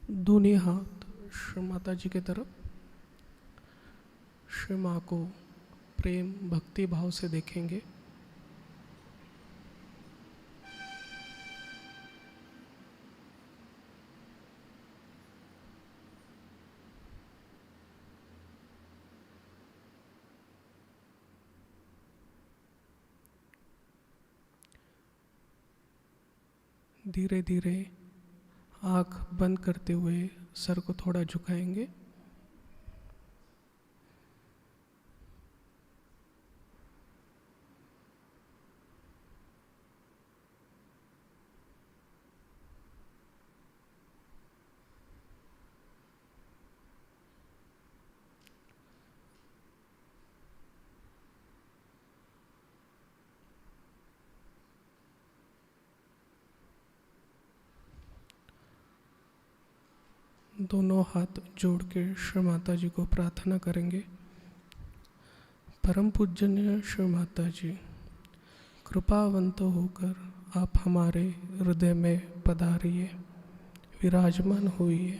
दोनों हाथ श्री माता जी की तरफ। श्री माँ को प्रेम भक्ति भाव से देखेंगे। धीरे धीरे आँख बंद करते हुए सर को थोड़ा झुकाएंगे। दोनों हाथ जोड़ के श्री माता जी को प्रार्थना करेंगे। परम पूजनीय श्री माता जी, कृपावंत होकर आप हमारे हृदय में पधारिए, विराजमान हुइए।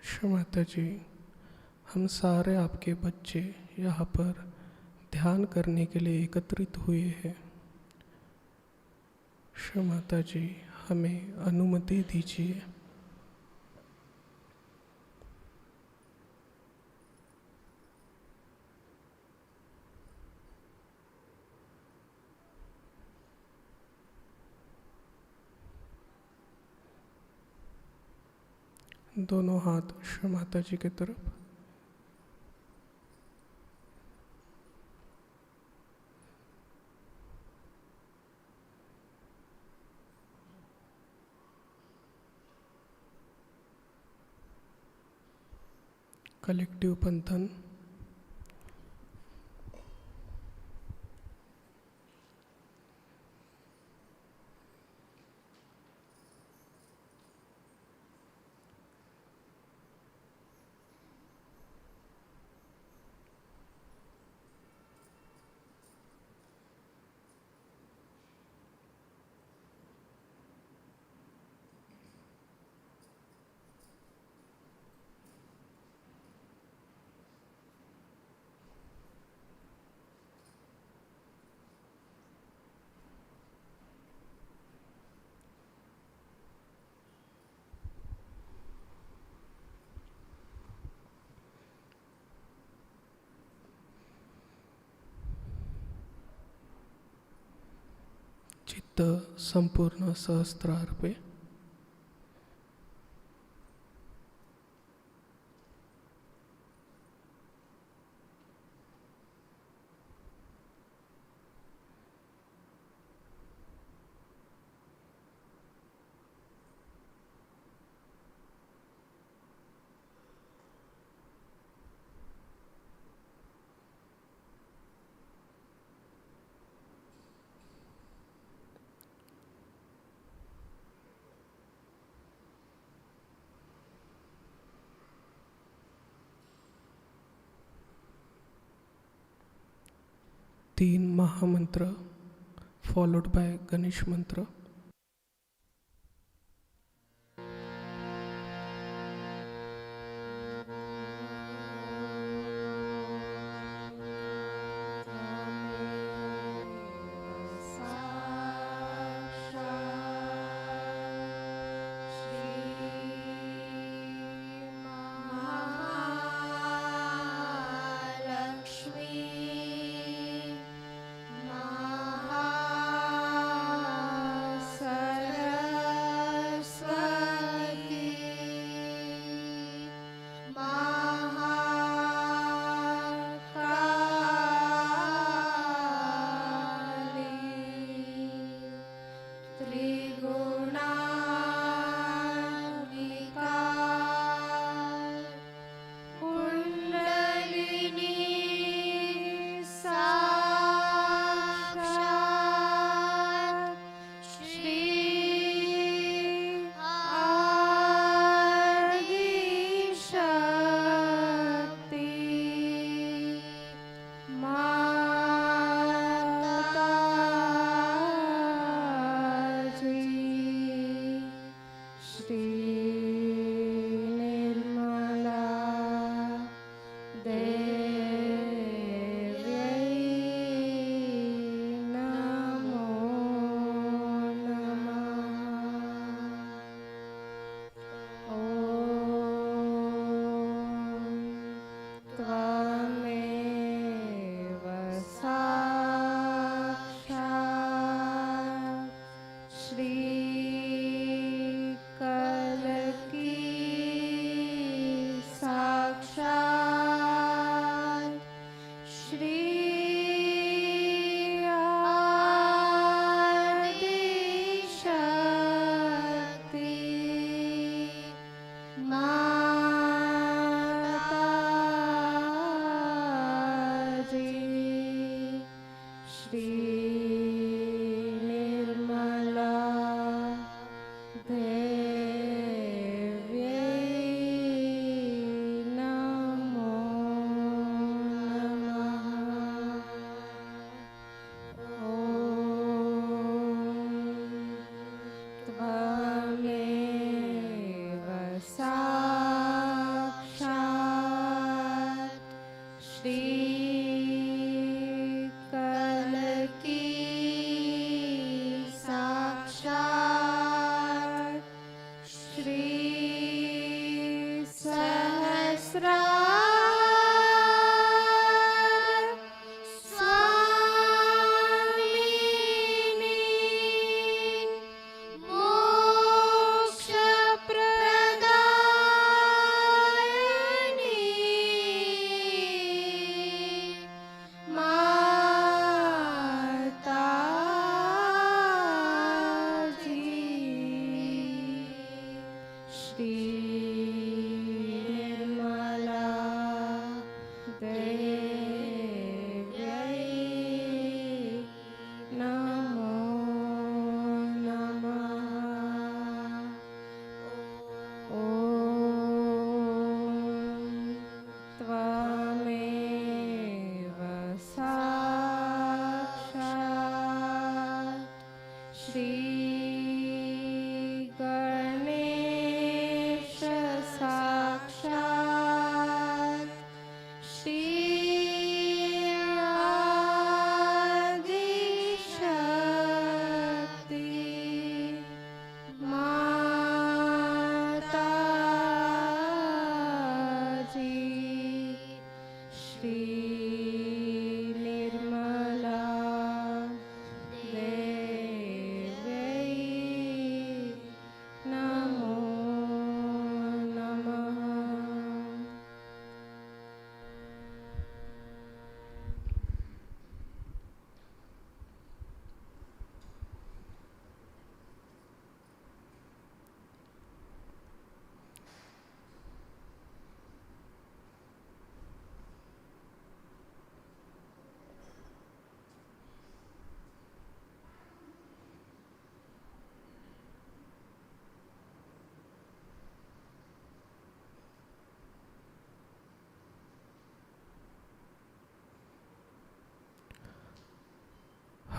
श्री माता जी, हम सारे आपके बच्चे यहाँ पर ध्यान करने के लिए एकत्रित हुए हैं। श्री माता जी, हमें अनुमति दीजिए। दोनों हाथ श्री माता जी की तरफ। कलेक्टिव बंधन। चित्त संपूर्ण सहस्त्रार पे। तीन महामंत्र फॉलोड बाय गणेश मंत्र।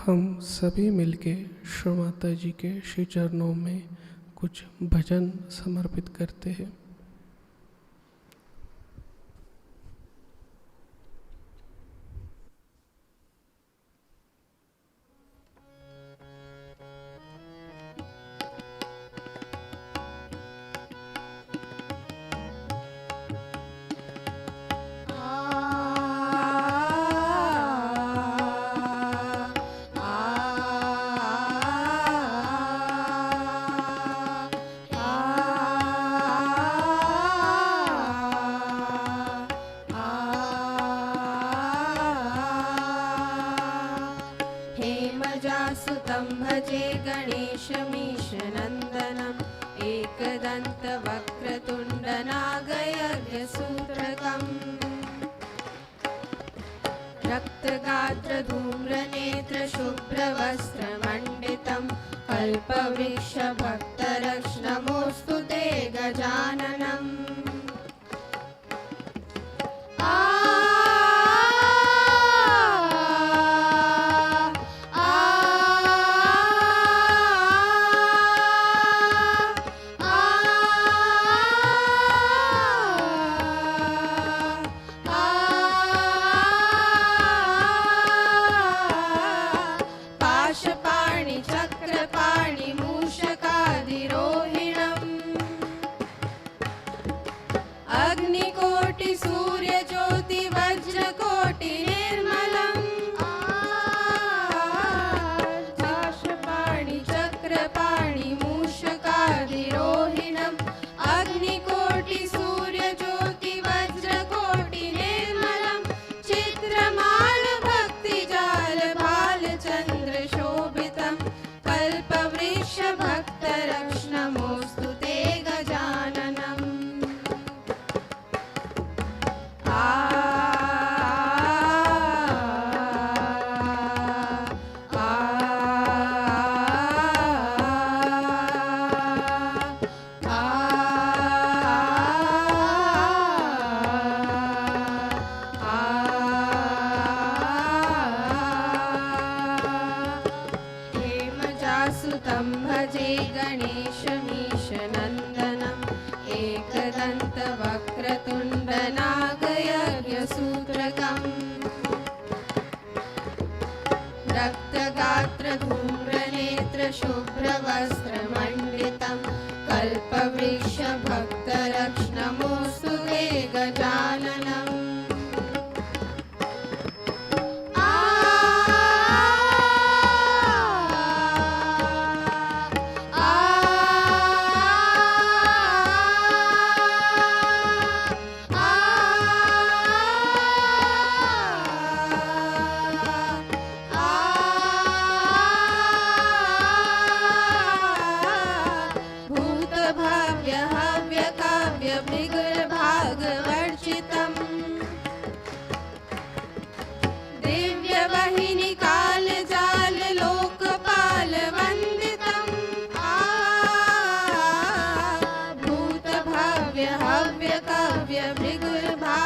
हम सभी मिलके श्री माता जी के श्री चरणों में कुछ भजन समर्पित करते हैं। सुतं भजे गणेशमीशनन्दनम् एकदन्तवक्रतुण्डनागयज्ञसूत्रकम् रक्तगात्रधूम्रनेत्रशुभ्रवस्त्रमण्डितं कल्पवृक्षभक्तरक्ष्णमोऽस्तु ते गजाननम्। सुतं भजे गणेशमीशनन्दनम् एकदन्तवक्रतुण्डनागयज्ञसूत्रकम् शुभ्रवस्त्रमण्डितं कल्पवृक्षभक्तरक्ष नमोऽस्तु ते गजाननम् भूतभाव्यहव्यकाव्यविग्रहभागवर्जितम् दिव्यवाहिनी कालजाल लोकपाल वन्दितम्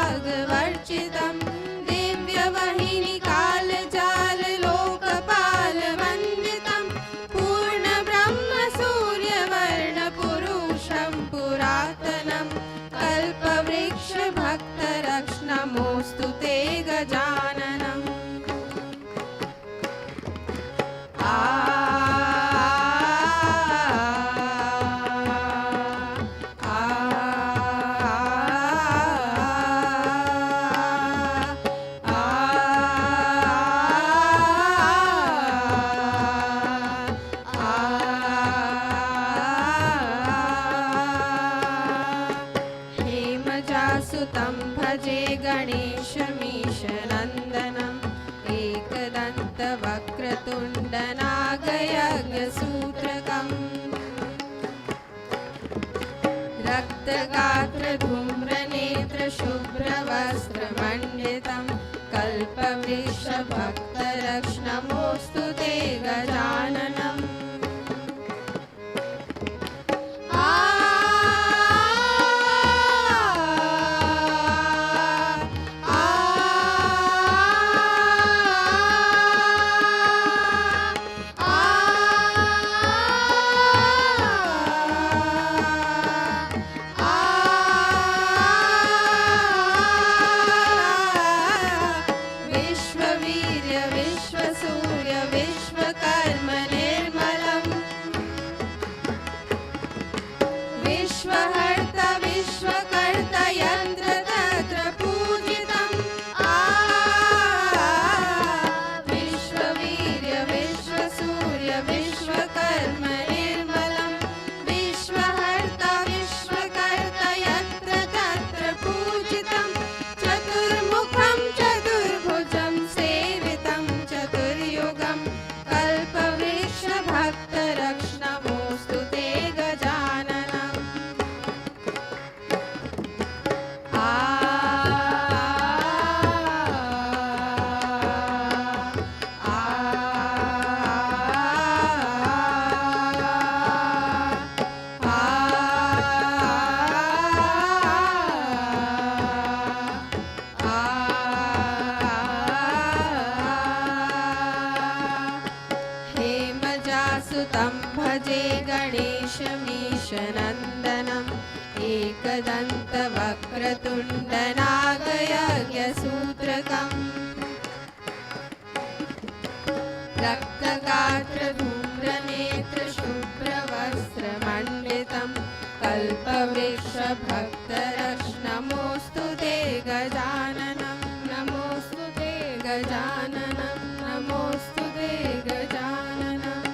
भूतभाव्यहव्यकाव्यविग्रहभागवर्जितम् दिव्यवाहिनी कालजाल लोकपाल वन्दितम् पूर्णब्रह्म सूर्यवर्ण पुरुषं पुरातनं कल्पवृक्षभक्तरक्ष नमोऽस्तु ते गजाननम् हेमजासुतं भजे गणेशमीशनन्दनम् एकदन्तवक्रतुण्डनागयज्ञसूत्रकम् रक्तगात्रधूम्रनेत्रशुभ्रवस्त्रमण्डितं कल्पवृक्षभक्तरक्ष नमोऽस्तु ते गजाननम् विश्ववीर्य विश्वसूर्य विश्वकर्म निर्मलम् विश्वहर्ता विश्वकर्ता यत्र तत्र पूजितम् विश्ववीर्य विश्वसूर्य विश्वकर्म निर्मलम् विश्वहर्ता विश्वकर्ता यत्र तत्र पूजितम् चतुर्मुखं चतुर्भुजं सेवितं चतुर्युगं कल्पवृक्षभक्तरक्ष नमोऽस्तु ते गजाननम् हेमजासुतं भजे गणेशमीशनन्दनम् एकदन्तवक्रतुण्डनागयज्ञसूत्रकम् रक्तगात्रधूम्रनेत्रशुभ्रवस्त्रमण्डितं कल्पवृक्षभक्तरक्ष नमोऽस्तु ते गजाननम् नमोऽस्तु ते गजाननम् नमोऽस्तु ते गजाननम्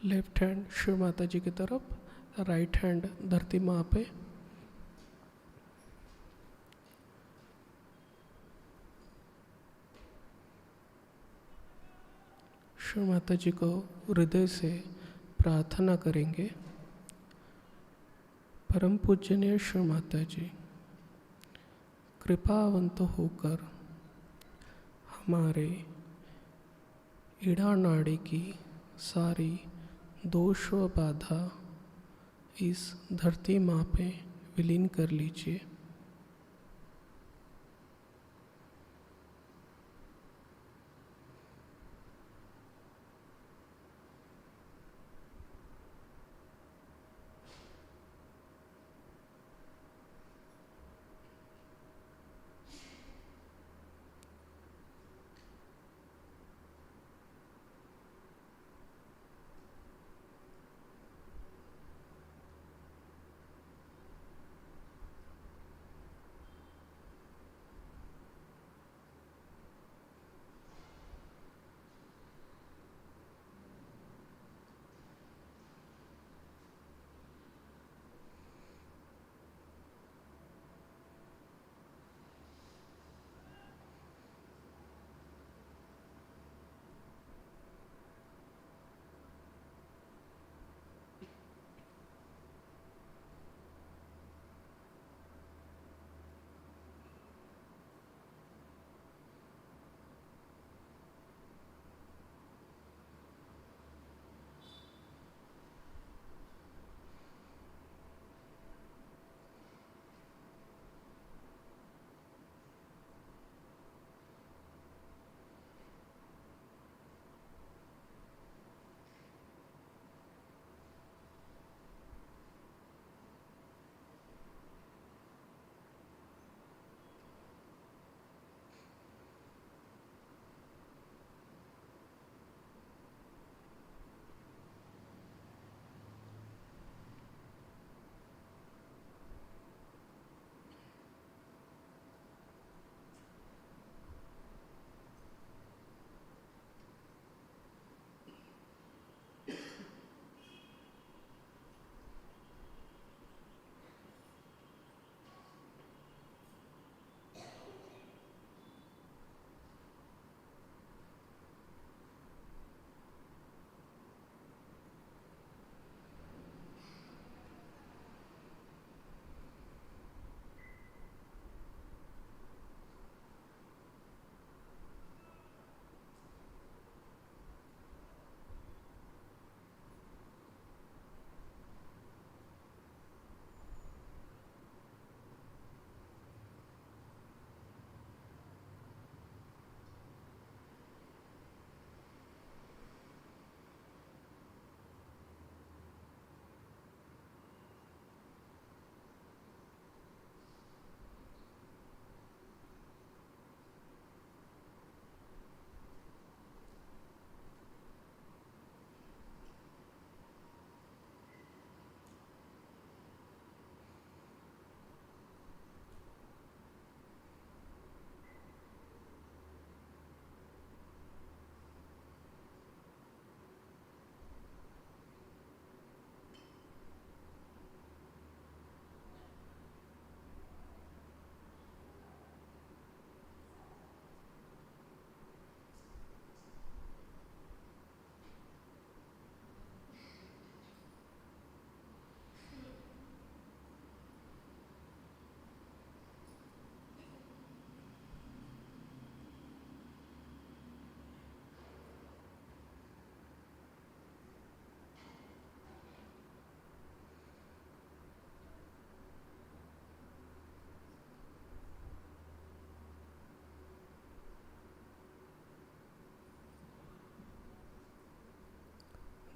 लेफ्ट हैंड शिव माता जी की तरफ, राइट हैंड धरती माँ पे। शिव माता जी को हृदय से प्रार्थना करेंगे। परम पूजनीय शिव माता जी, कृपावंत होकर हमारे ईड़ा नाड़ी की सारी दोष व बाधा इस धरती माँ पे विलीन कर लीजिए।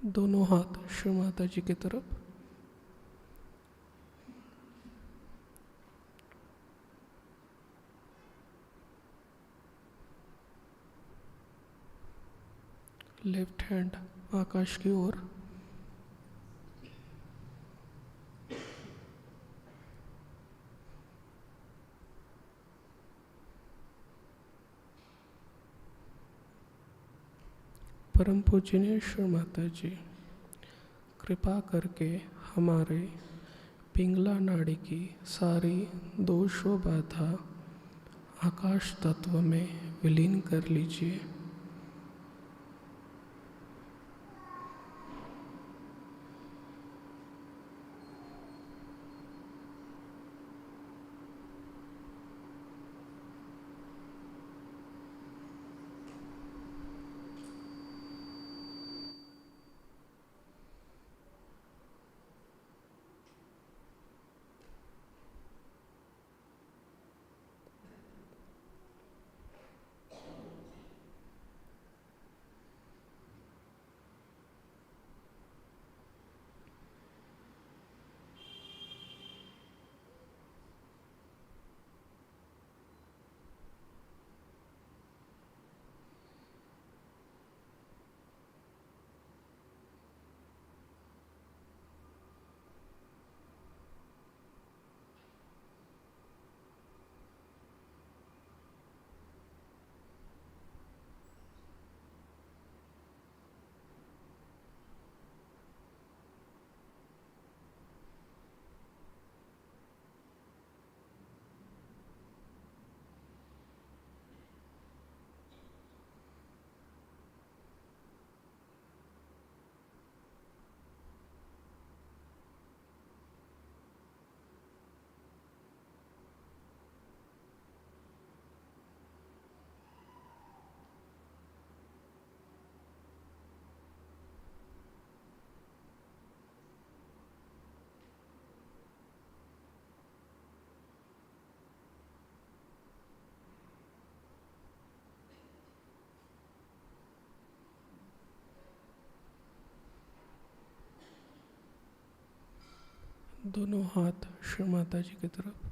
दोनों हाथ शिव माता जी की तरफ। लेफ्ट हैंड आकाश की ओर। परम पूजनीय शिव माता जी, कृपा करके हमारे पिंगला नाड़ी की सारी दोष व बाधा आकाश तत्व में विलीन कर लीजिए। दोनों हाथ श्री माता जी की तरफ।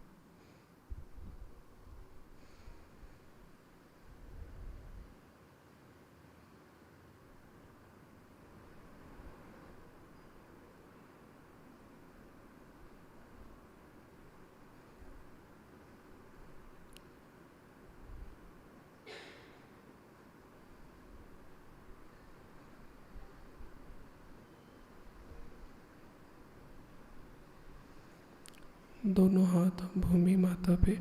दोनों हाथ भूमि माता पे।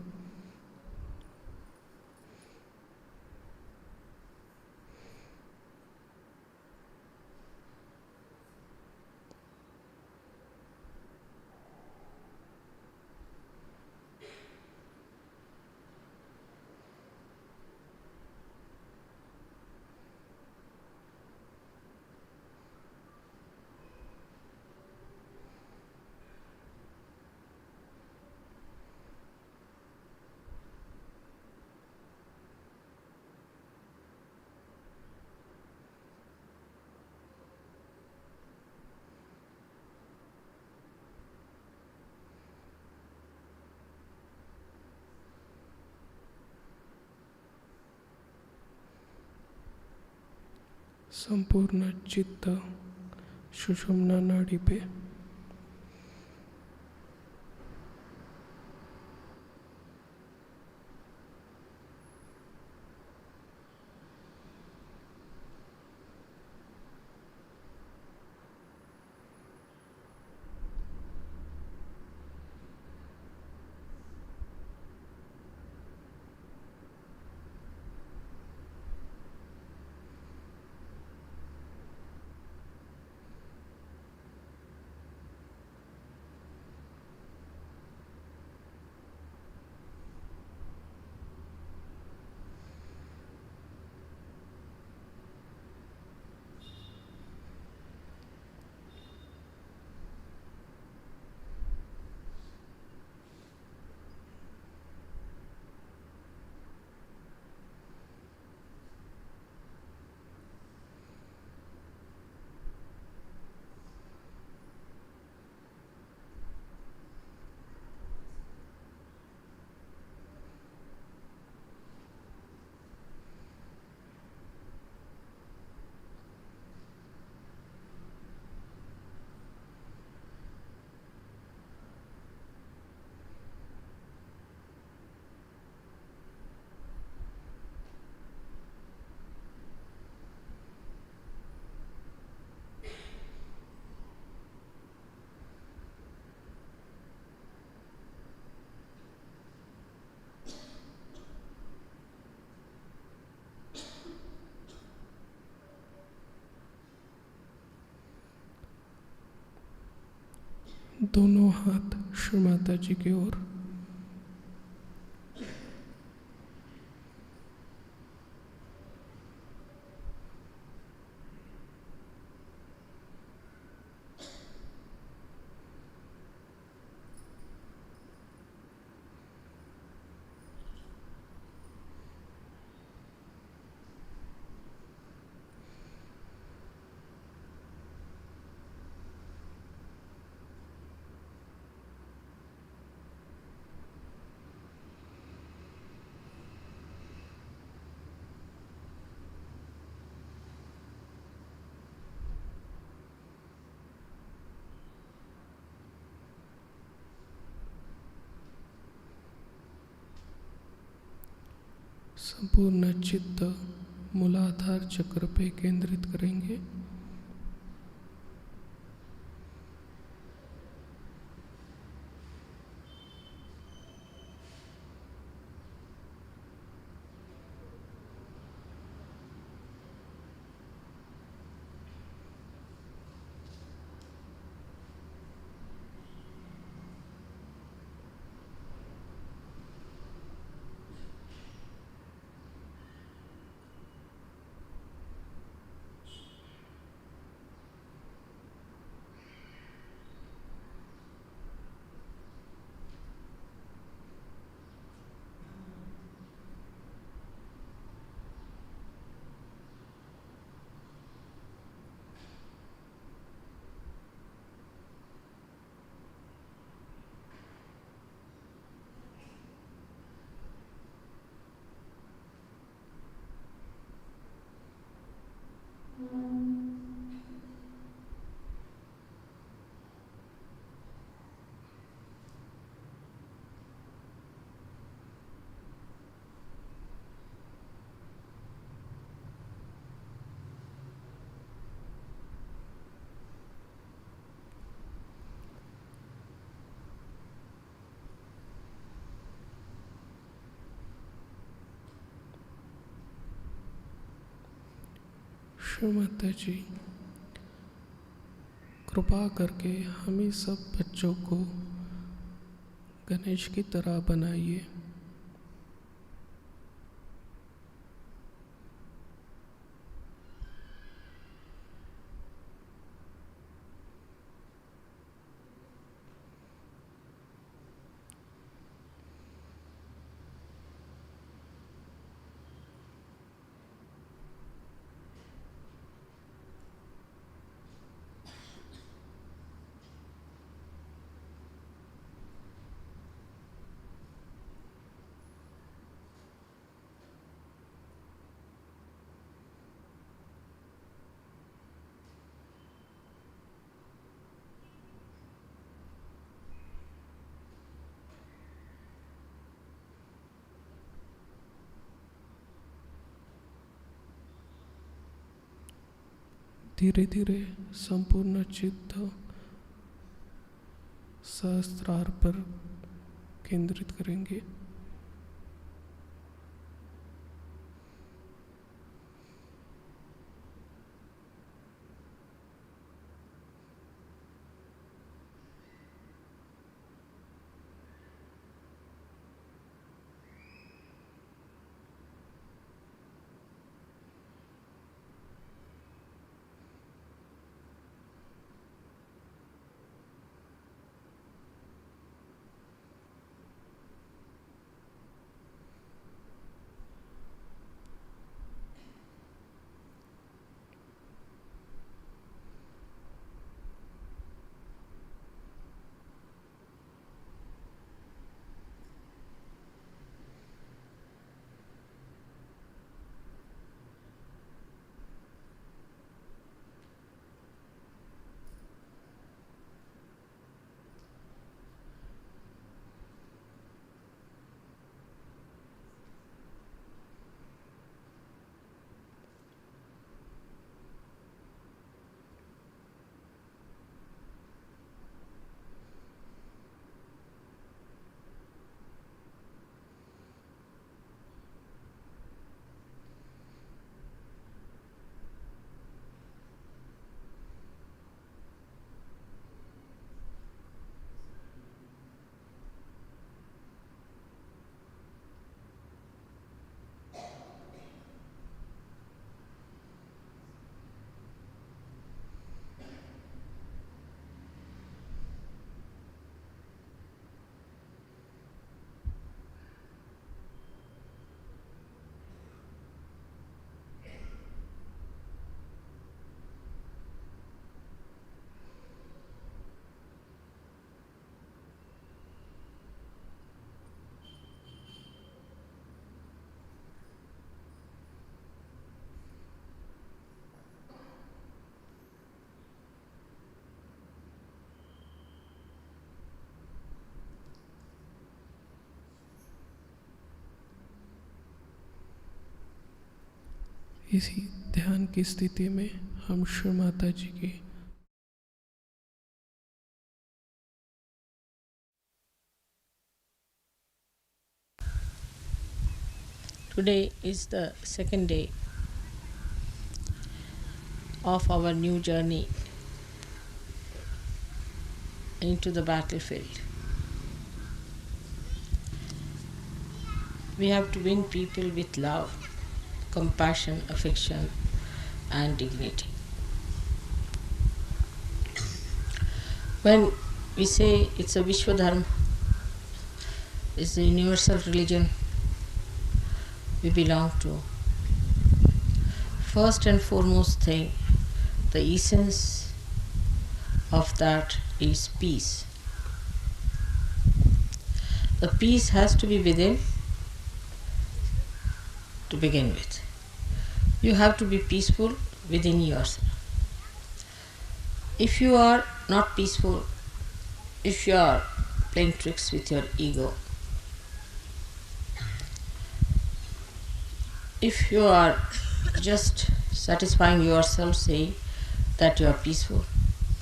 संपूर्ण चित्त सुषुम्ना नाड़ी पे। दोनों हाथ श्री माता जी की ओर। संपूर्ण चित्त मूलाधार चक्र पे केंद्रित करेंगे। श्री माता जी, कृपा करके हम ही सब बच्चों को गणेश की तरह बनाइए। धीरे धीरे संपूर्ण चित्त सहस्त्रार पर केंद्रित करेंगे। इसी ध्यान की स्थिति में हम श्री माता जी की Today is the second day of our new journey into the battlefield. We have to win people with love, compassion, affection, and dignity. When we say it's a Vishwa Dharma, it's the universal religion we belong to, first and foremost thing, the essence of that is peace. The peace has to be within to begin with. You have to be peaceful within yourself. If you are not peaceful, if you are playing tricks with your ego, if you are just satisfying yourself saying that you are peaceful,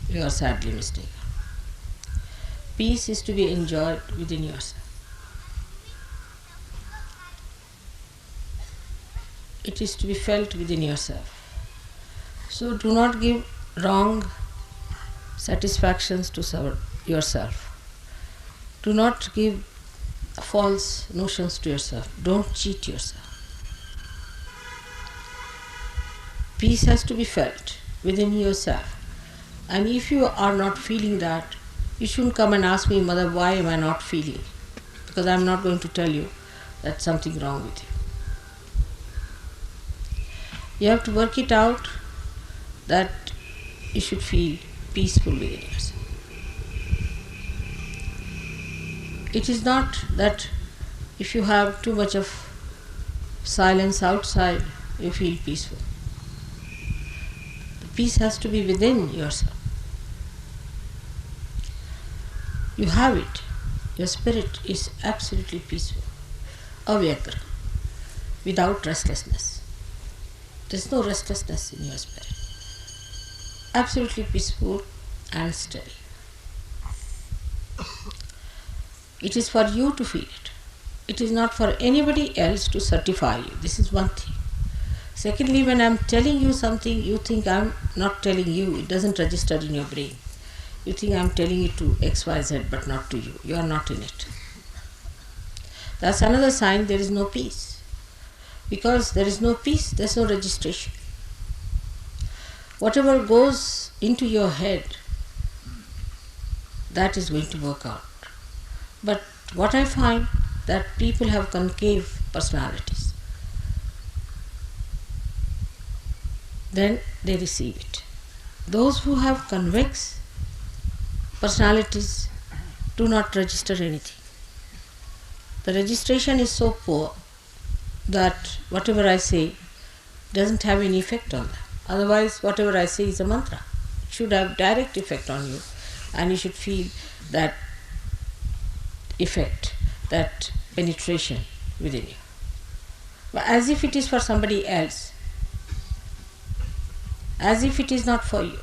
you are sadly mistaken. Peace is to be enjoyed within yourself. It is to be felt within yourself. So do not give wrong satisfactions to yourself. Do not give false notions to yourself. Don't cheat yourself. Peace has to be felt within yourself. And if you are not feeling that, you shouldn't come and ask me, Mother, why am I not feeling? Because I am not going to tell you that's something wrong with you. You have to work it out that you should feel peaceful within yourself. It is not that if you have too much of silence outside, you feel peaceful. The peace has to be within yourself. You have it. Your spirit is absolutely peaceful, avyagra, without restlessness. There is no restlessness in your spirit. Absolutely peaceful and steady. It is for you to feel it. It is not for anybody else to certify you. This is one thing. Secondly, when I am telling you something, you think I am not telling you. It doesn't register in your brain. You think I am telling it to XYZ but not to you. You are not in it. That's another sign there is no peace. Because there is no peace, there is no registration. Whatever goes into your head, that is going to work out. But what I find that people have concave personalities. Then they receive it. Those who have convex personalities do not register anything. The registration is so poor that whatever I say doesn't have any effect on them. Otherwise, whatever I say is a mantra. It should have direct effect on you, and you should feel that effect, that penetration within you. But as if it is for somebody else, as if it is not for you.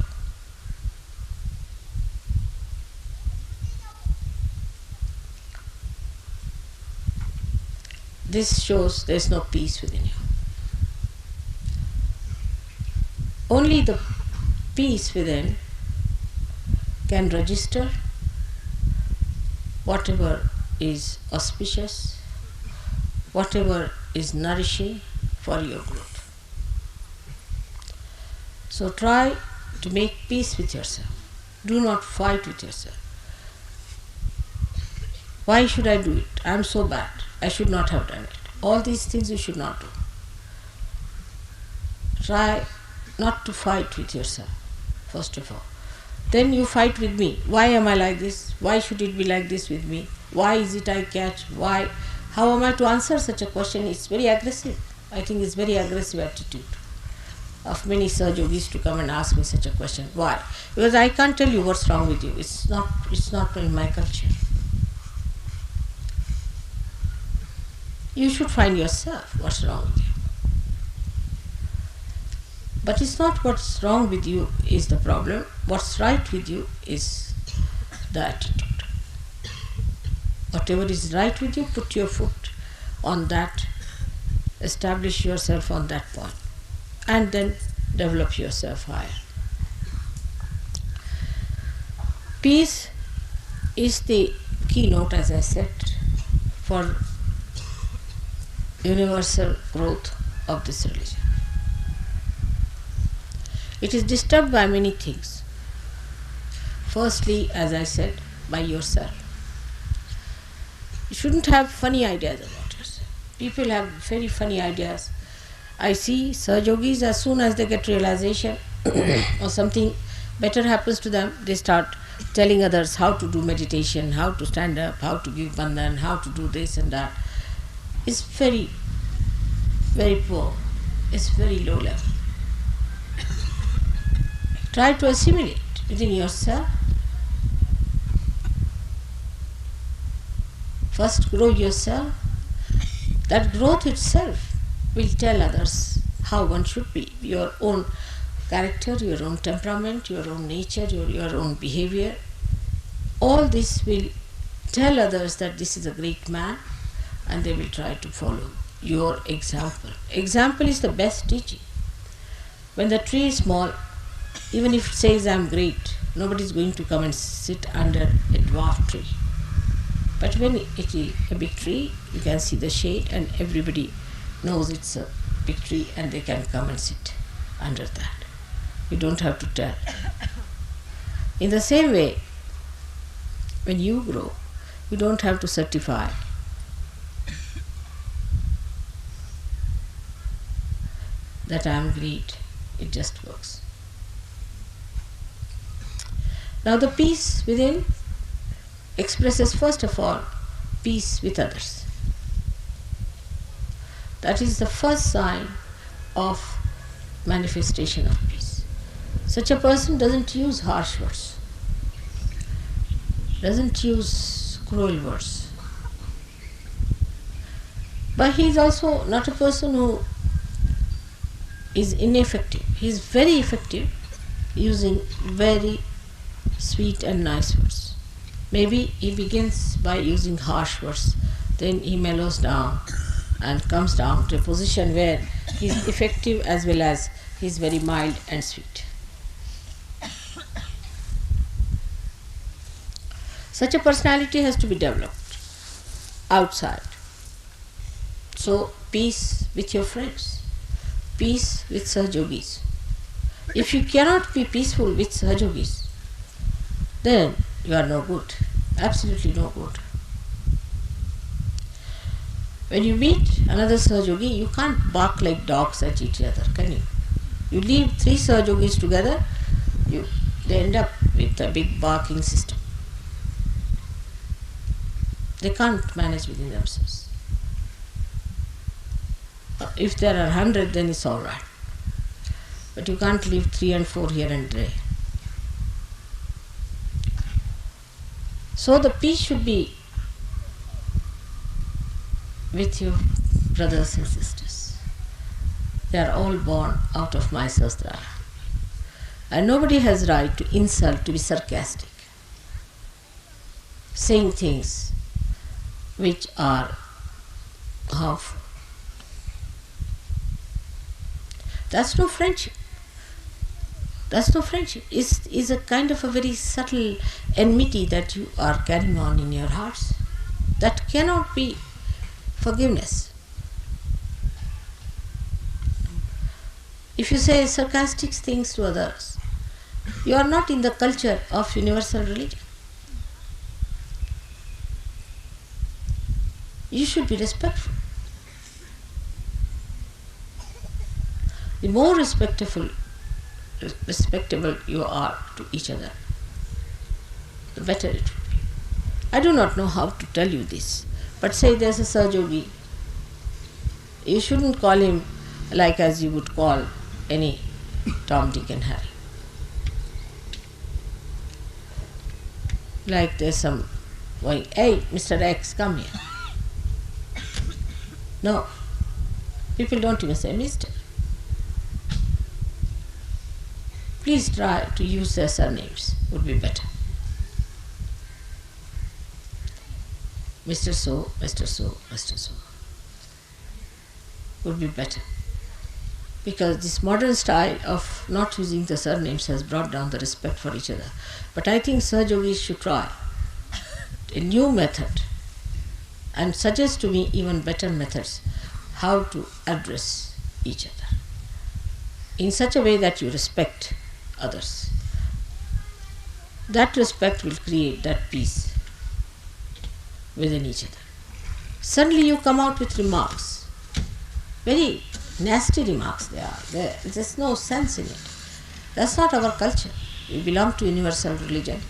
This shows there is no peace within you. Only the peace within can register whatever is auspicious, whatever is nourishing for your growth. So try to make peace with yourself. Do not fight with yourself. Why should I do it? I am so bad. I should not have done it. All these things you should not do. Try not to fight with yourself, first of all. Then you fight with me. Why am I like this? Why should it be like this with me? Why is it I catch? Why? How am I to answer such a question? It's very aggressive. I think it's very aggressive attitude of many Saj Yogis to come and ask me such a question. Why? Because I can't tell you what's wrong with you. It's not in my culture. You should find yourself what's wrong with you. But it's not what's wrong with you is the problem. What's right with you is the attitude. Whatever is right with you, put your foot on that, establish yourself on that point, and then develop yourself higher. Peace is the keynote, as I said, for universal growth of this religion. It is disturbed by many things. Firstly, as I said, by yourself. You shouldn't have funny ideas about yourself. People have very funny ideas. I see Sahajogis, as soon as they get realization or something better happens to them, they start telling others how to do meditation, how to stand up, how to give bandhan, how to do this and that. It's very, very poor. It's very low level. Try to assimilate within yourself. First grow yourself. That growth itself will tell others how one should be. Your own character, your own temperament, your own nature, your own behavior. All this will tell others that this is a great man, and they will try to follow your example. Example is the best teaching. When the tree is small, even if it says I am great, nobody is going to come and sit under a dwarf tree. But when it is a big tree, you can see the shade and everybody knows it's a big tree and they can come and sit under that. You don't have to tell. In the same way, when you grow, you don't have to certify. That I am great. It just works. Now the peace within expresses first of all peace with others. That is the first sign of manifestation of peace. Such a person doesn't use harsh words, doesn't use cruel words. But he is also not a person who is ineffective. He is very effective using very sweet and nice words. Maybe he begins by using harsh words, then he mellows down and comes down to a position where he is effective as well as he is very mild and sweet. Such a personality has to be developed outside. So, peace with your friends, peace with Sahajogis. If you cannot be peaceful with Sahajogis, then you are no good, absolutely no good. When you meet another Sahajogi, you can't bark like dogs at each other, can you? You leave 3 Sahajogis together, they end up with a big barking system. They can't manage within themselves. If there are 100, then it's all right. But you can't leave 3 and 4 here and there. So the peace should be with your brothers and sisters. They are all born out of my Sahasrara. And nobody has right to insult, to be sarcastic, saying things which are harmful. That's no friendship. That's no friendship. It's a kind of a very subtle enmity that you are carrying on in your hearts. That cannot be forgiveness. If you say sarcastic things to others, you are not in the culture of universal religion. You should be respectful. The more respectable you are to each other, the better it will be. I do not know how to tell you this, but say there's a Sahajogi. You shouldn't call him like as you would call any Tom, Dick and Harry. Like there's some going, hey, Mr. X, come here. No, people don't even say Mr. please try to use their surnames, would be better. Mr. So, Mr. So, Mr. So would be better. Because this modern style of not using the surnames has brought down the respect for each other. But I think Sahajogis should try a new method and suggest to me even better methods how to address each other in such a way that you respect others. That respect will create that peace within each other. Suddenly you come out with remarks, very nasty remarks they are. There's no sense in it. That's not our culture. We belong to universal religion.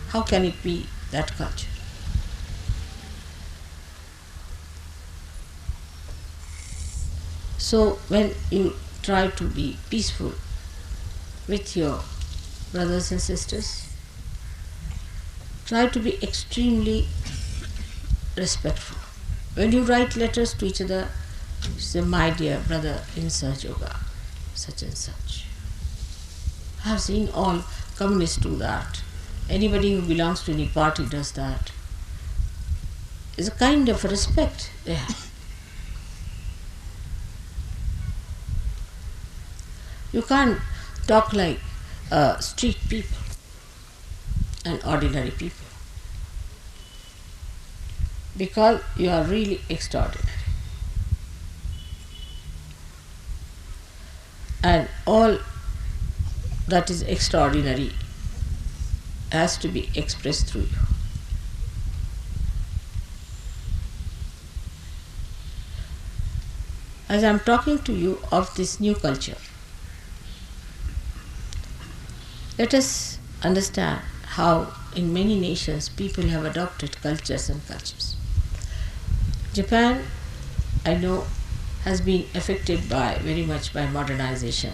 How can it be that culture? So when you try to be peaceful with your brothers and sisters, try to be extremely respectful. When you write letters to each other, say, my dear brother in Sahaja Yoga, such and such. I have seen all communists do that. Anybody who belongs to any party does that. It's a kind of respect they have. You can't talk like street people and ordinary people, because you are really extraordinary. And all that is extraordinary has to be expressed through you. As I am talking to you of this new culture, let us understand how in many nations people have adopted cultures and cultures. Japan, I know, has been affected very much by modernization,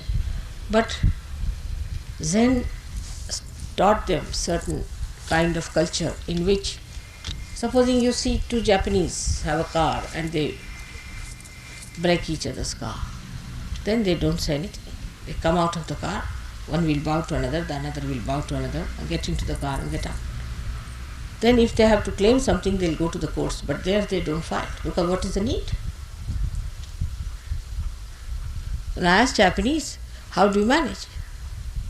but Zen taught them certain kind of culture in which, supposing you see two Japanese have a car and they break each other's car, then they don't say anything. They come out of the car, one will bow to another, the another will bow to another, and get into the car and get out. Then if they have to claim something, they'll go to the courts, but there they don't fight, because what is the need? When I asked Japanese, how do you manage?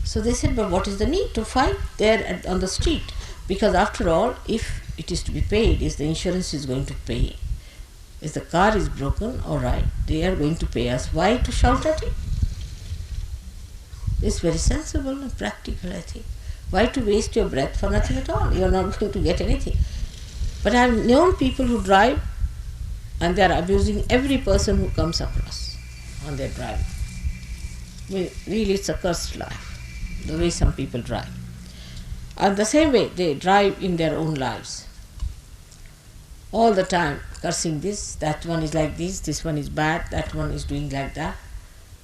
So they said, but what is the need to fight there on the street? Because after all, if it is to be paid, if the insurance is going to pay, if the car is broken, all right, they are going to pay us. Why to shout at it? It's very sensible and practical, I think. Why to waste your breath for nothing at all? You are not going to get anything. But I have known people who drive and they are abusing every person who comes across on their driving. Really, it's a cursed life, the way some people drive. And the same way they drive in their own lives. All the time cursing this, that one is like this one is bad, that one is doing like that.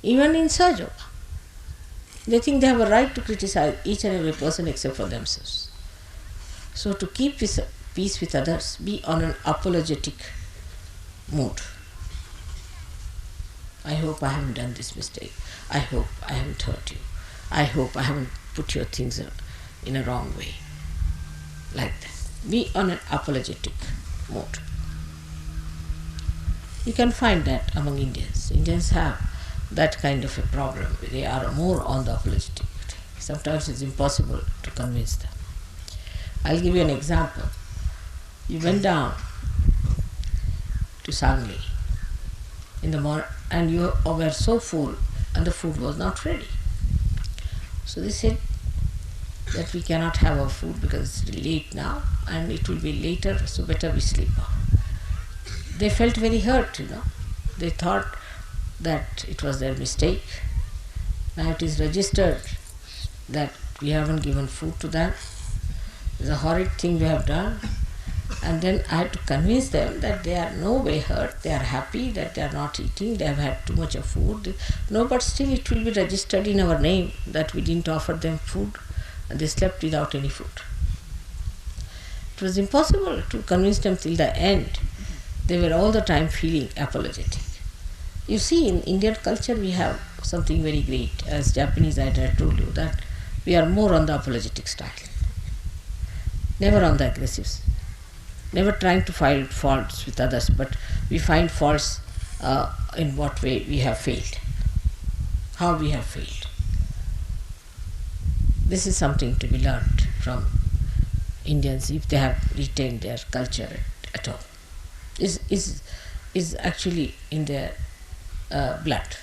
Even in Sahaja Yoga, they think they have a right to criticize each and every person except for themselves. So to keep peace with others, be on an apologetic mood. I hope I haven't done this mistake. I hope I haven't hurt you. I hope I haven't put your things in a wrong way. Like that. Be on an apologetic mode. You can find that among Indians. Indians have that kind of a problem. They are more on the apologetic. Sometimes it's impossible to convince them. I'll give you an example. You went down to Sangli in the morning and you were so full and the food was not ready. So they said that we cannot have our food because it's late now and it will be later, so better we sleep off. They felt very hurt, They thought that it was their mistake. Now it is registered that we haven't given food to them. It's a horrid thing we have done. And then I had to convince them that they are no way hurt, they are happy that they are not eating, they have had too much of food. No, but still it will be registered in our name that we didn't offer them food and they slept without any food. It was impossible to convince them till the end. They were all the time feeling apologetic. You see, in Indian culture we have something very great. As Japanese, I had told you that we are more on the apologetic style, never on the aggressive, never trying to find faults with others, but we find faults in what way we have failed, how we have failed. This is something to be learned from Indians if they have retained their culture at all. Is actually in their blood.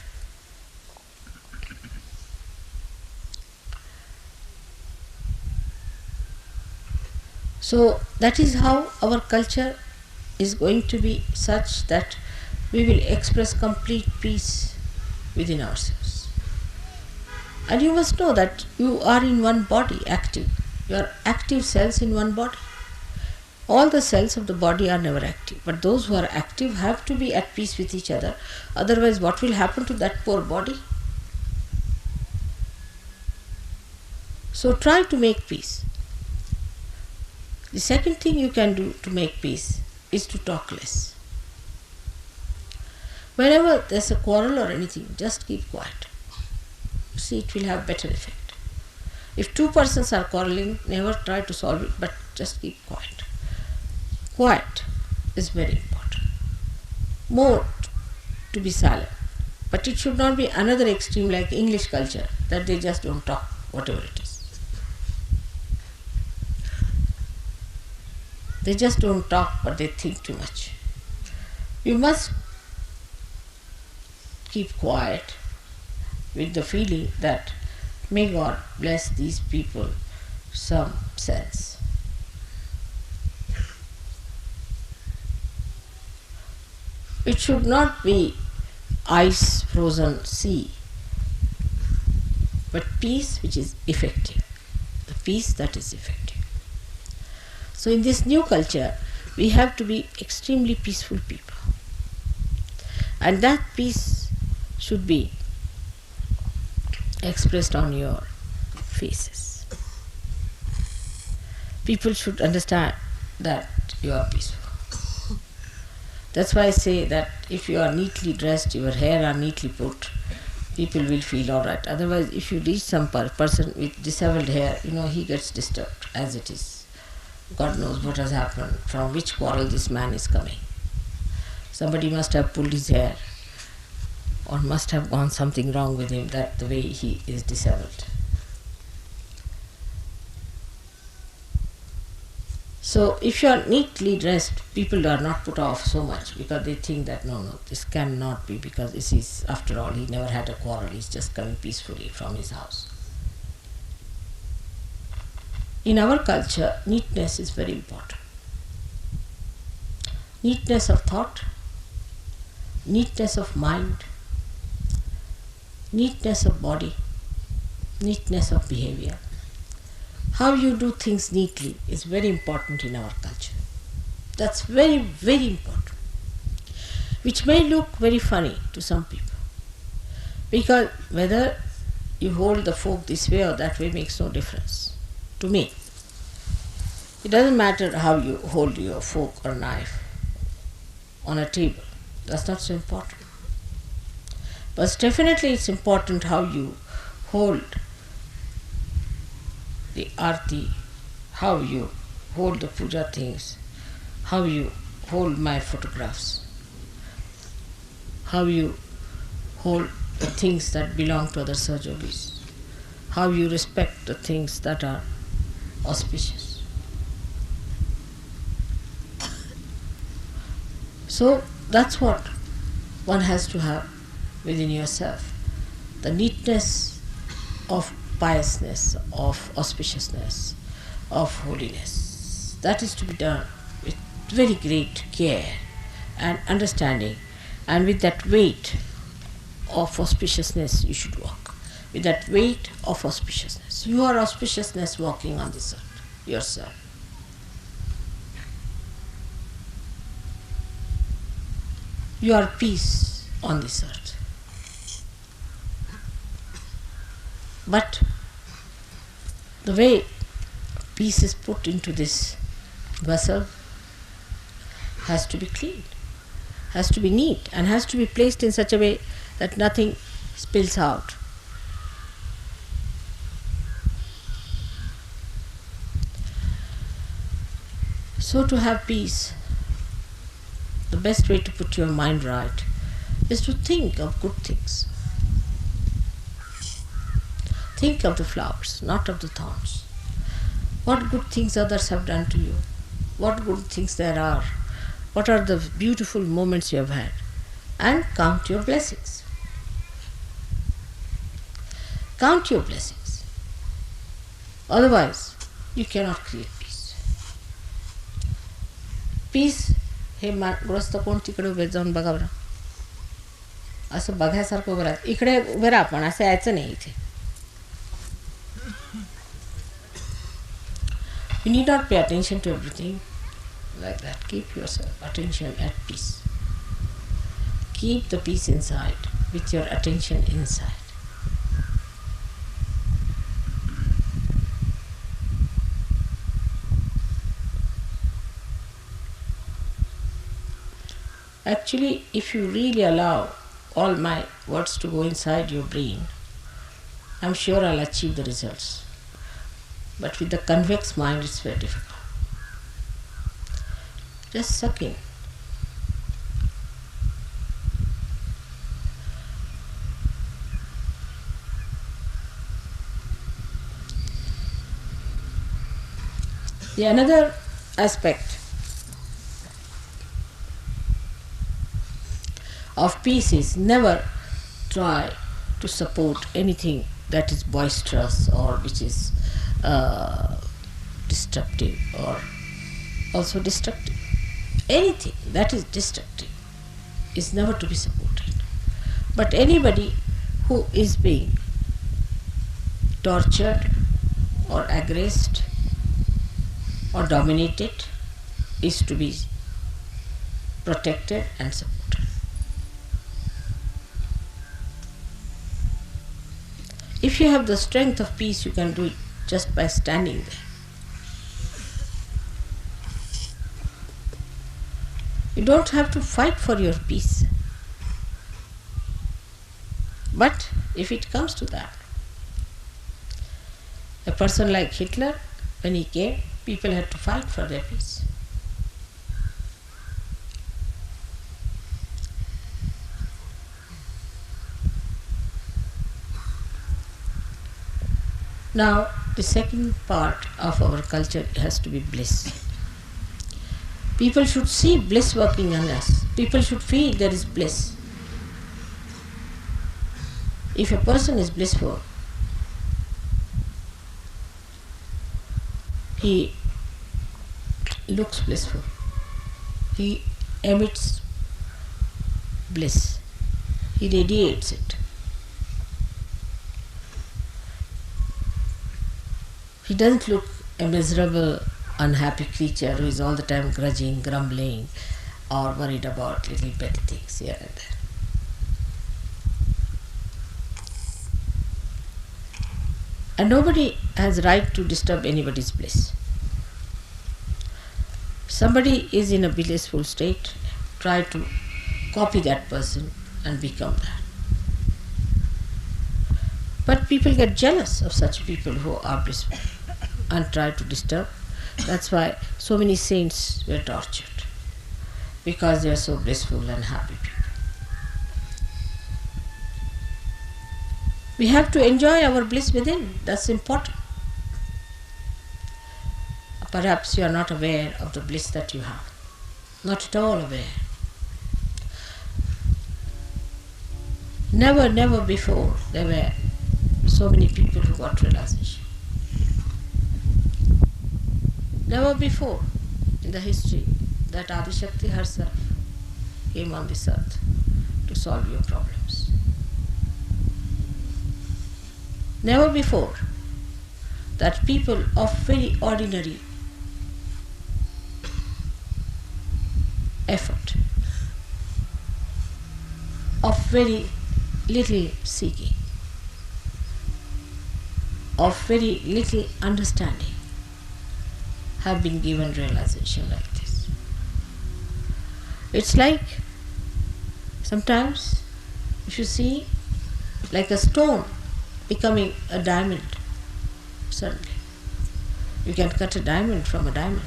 So that is how our culture is going to be such that we will express complete peace within ourselves. And you must know that you are in one body, active. You are active cells in one body. All the cells of the body are never active, but those who are active have to be at peace with each other. Otherwise, what will happen to that poor body? So try to make peace. The second thing you can do to make peace is to talk less. Whenever there's a quarrel or anything, just keep quiet. See, it will have better effect. If two persons are quarreling, never try to solve it, but just keep quiet. Quiet is very important. More to be silent. But it should not be another extreme like English culture, that they just don't talk, whatever it is. They just don't talk, but they think too much. You must keep quiet with the feeling that may God bless these people some sense. It should not be ice frozen sea, but peace which is effective, the peace that is effective. So in this new culture, we have to be extremely peaceful people. And that peace should be expressed on your faces. People should understand that you are peaceful. That's why I say that if you are neatly dressed, your hair are neatly put, people will feel all right. Otherwise, if you reach some person with disheveled hair, he gets disturbed as it is. God knows what has happened, from which quarrel this man is coming. Somebody must have pulled his hair, or must have gone something wrong with him, that the way he is disheveled. So if you are neatly dressed, people are not put off so much because they think that no, this cannot be, because this is, after all, he never had a quarrel, he's just coming peacefully from his house. In our culture, neatness is very important. Neatness of thought, neatness of mind, neatness of body, neatness of behavior. How you do things neatly is very important in our culture. That's very, very important. Which may look very funny to some people. Because whether you hold the fork this way or that way makes no difference to me. It doesn't matter how you hold your fork or knife on a table. That's not so important. But definitely it's important how you hold the arti, how you hold the puja things, how you hold my photographs, how you hold the things that belong to other Sahajogis, how you respect the things that are auspicious. So that's what one has to have within yourself, the neatness of piousness, of auspiciousness, of holiness. That is to be done with very great care and understanding, and with that weight of auspiciousness you should walk. With that weight of auspiciousness. You are auspiciousness walking on this earth, yourself. You are peace on this earth. But the way peace is put into this vessel has to be clean, has to be neat, and has to be placed in such a way that nothing spills out. So to have peace, the best way to put your mind right is to think of good things. Think of the flowers, not of the thorns. What good things others have done to you? What good things there are? What are the beautiful moments you have had? And count your blessings. Count your blessings. Otherwise, you cannot create peace. Peace, हे ग्रस्त कोण तिकडे उभे जाऊन बघा बरं. असं बघायसारखं उभं राहत. इकडे उभे राहा, पण असं यायचं नाही इथे. You need not pay attention to everything like that. Keep your attention at peace. Keep the peace inside with your attention inside. Actually, if you really allow all my words to go inside your brain, I'm sure I'll achieve the results. But with the convex mind, it's very difficult. Just suck in. The another aspect of peace is never try to support anything that is boisterous or which is destructive or also destructive. Anything that is destructive is never to be supported. But anybody who is being tortured or aggressed or dominated is to be protected and supported. If you have the strength of peace, you can do it just by standing there. You don't have to fight for your peace. But if it comes to that, a person like Hitler, when he came, people had to fight for their peace. Now, the second part of our culture has to be bliss. People should see bliss working on us. People should feel there is bliss. If a person is blissful, he looks blissful. He emits bliss. He radiates it. He doesn't look a miserable, unhappy creature who is all the time grudging, grumbling, or worried about little petty things here and there. And nobody has right to disturb anybody's bliss. Somebody is in a blissful state, try to copy that person and become that. But people get jealous of such people who are blissful and try to disturb. That's why so many saints were tortured, because they are so blissful and happy people. We have to enjoy our bliss within. That's important. Perhaps you are not aware of the bliss that you have. Not at all aware. Never before there were so many people who got realization. Never before in the history that Adishakti herself came on this earth to solve your problems. Never before that people of very ordinary effort, of very little seeking, of very little understanding, have been given realization like this. It's like sometimes if you see like a stone becoming a diamond suddenly. You can cut a diamond from a diamond.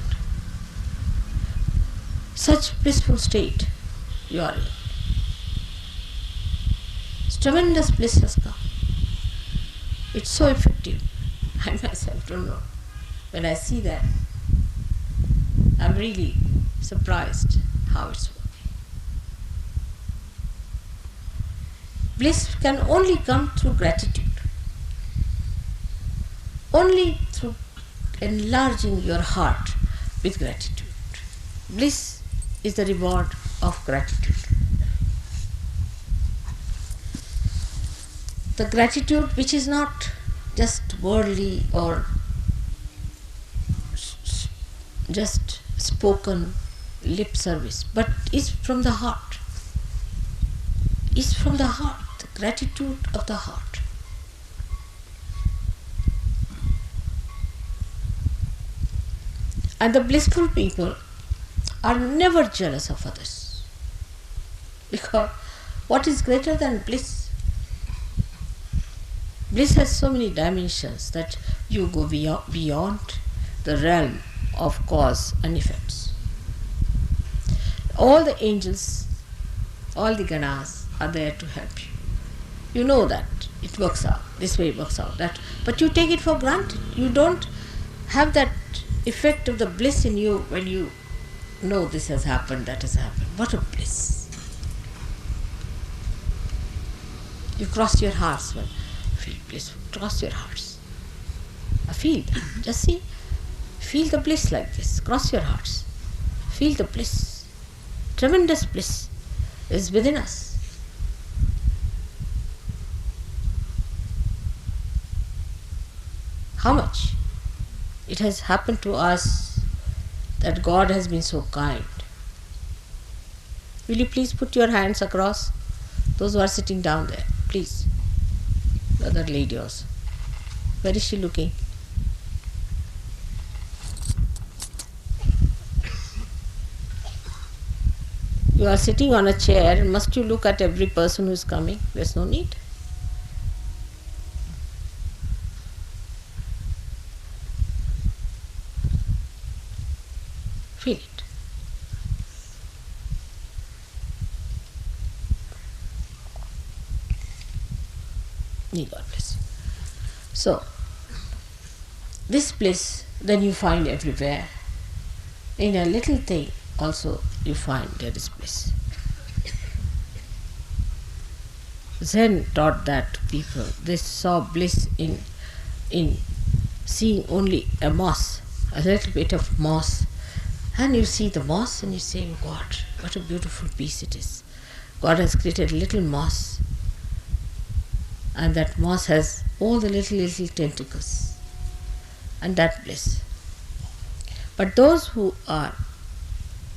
Such blissful state you are in. Tremendous bliss has come. It's so effective. I myself don't know. When I see that, I'm really surprised how it's working. Bliss can only come through gratitude. Only through enlarging your heart with gratitude. Bliss is the reward of gratitude. The gratitude which is not just worldly or just spoken lip service, but is from the heart. Is from the heart, the gratitude of the heart. And the blissful people are never jealous of others. Because what is greater than bliss? Bliss has so many dimensions that you go beyond the realm of cause and effects. All the angels, all the ganas are there to help you. You know that it works out, this way it works out, that, but you take it for granted. You don't have that effect of the bliss in you when you know this has happened, that has happened. What a bliss. You cross your hearts when feel blissful. Cross your hearts. Feel that. Just see. Feel the bliss like this. Cross your hearts. Feel the bliss. Tremendous bliss is within us. How much it has happened to us that God has been so kind. Will you please put your hands across? Those who are sitting down there, please. The other lady also. Where is she looking? You are sitting on a chair, must you look at every person who is coming? There's no need. Feel it. May God bless you. So, this bliss then you find everywhere. In a little thing also you find there is bliss. Zen taught that to people. They saw bliss in seeing only a moss, a little bit of moss. And you see the moss and you say, God, what a beautiful piece it is. God has created a little moss. And that moss has all the little tentacles. And that bliss. But those who are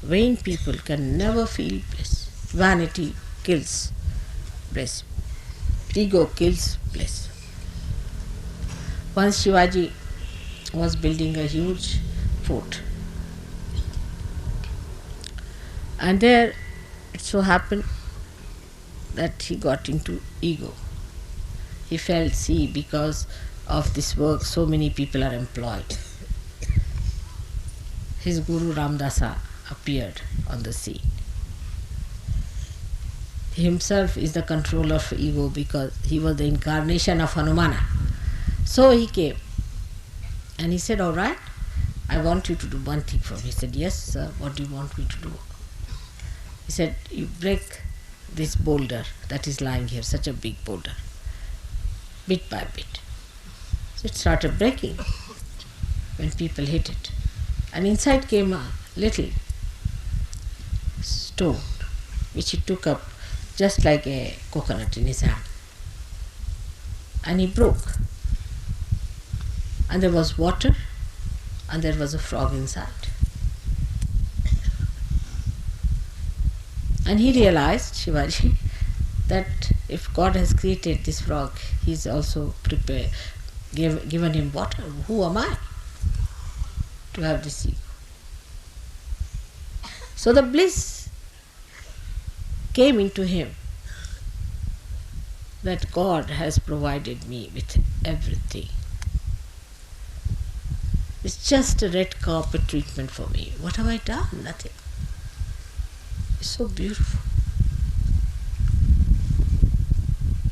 vain people can never feel bliss. Vanity kills bliss. Ego kills bliss. Once Shivaji was building a huge fort. And there it so happened that he got into ego. He felt, see, because of this work so many people are employed. His Guru Ramdasa appeared on the scene. He himself is the controller of ego because he was the incarnation of Hanumana. So he came and he said, all right, I want you to do one thing for me. He said, yes, sir, what do you want me to do? He said, you break this boulder that is lying here, such a big boulder, bit by bit. So it started breaking when people hit it. And inside came a little stone, which he took up just like a coconut in his hand. And he broke. And there was water, and there was a frog inside. And he realized, Shivaji, that if God has created this frog, He's also given him water. Who am I to have this ego? So the bliss came into him that God has provided me with everything. It's just a red carpet treatment for me. What have I done? Nothing. It's so beautiful.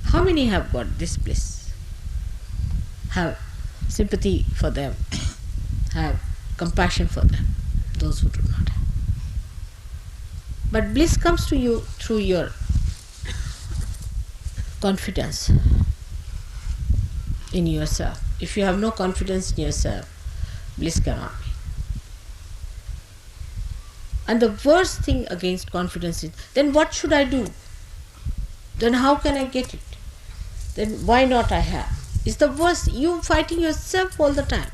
How many have got this bliss? Have sympathy for them, have compassion for them, those who do not have. But bliss comes to you through your confidence in yourself. If you have no confidence in yourself, bliss cannot be. And the worst thing against confidence is, then what should I do? Then how can I get it? Then why not I have? It's the worst. You fighting yourself all the time.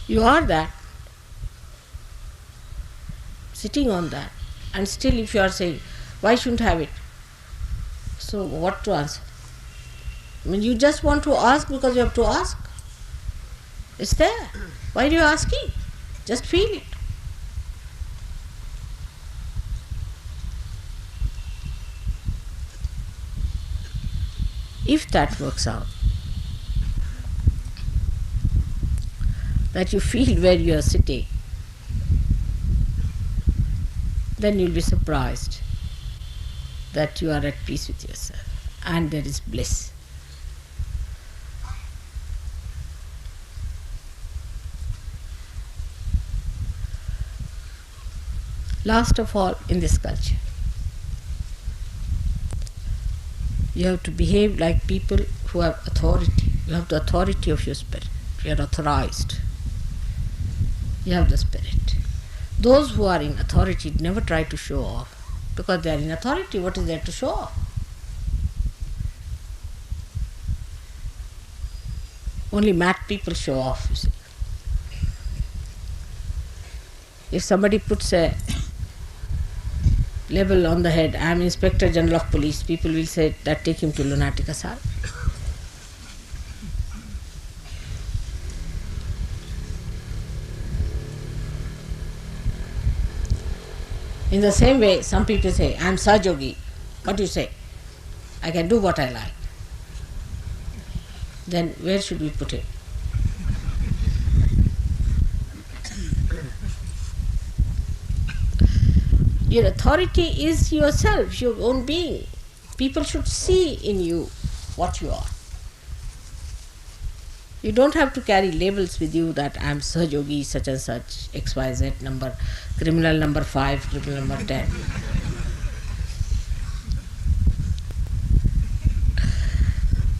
You are that, sitting on that, and still if you are saying, why shouldn't I have it? So what to answer? I mean, you just want to ask because you have to ask. It's there. Why are you asking? Just feel it. If that works out, that you feel where you are sitting, then you'll be surprised that you are at peace with yourself and there is bliss. Last of all, in this culture, you have to behave like people who have authority. You have the authority of your spirit. You are authorized. You have the spirit. Those who are in authority never try to show off. Because they are in authority, what is there to show off? Only mad people show off, you see. If somebody puts a label on the head, I am Inspector General of Police, people will say that take him to lunatic asylum. In the same way, some people say, I am Sahajogi. What do you say? I can do what I like. Then where should we put it? Your authority is yourself, your own being. People should see in you what you are. You don't have to carry labels with you that I am Sahajogi, such and such, XYZ number, criminal number 5, criminal number 10.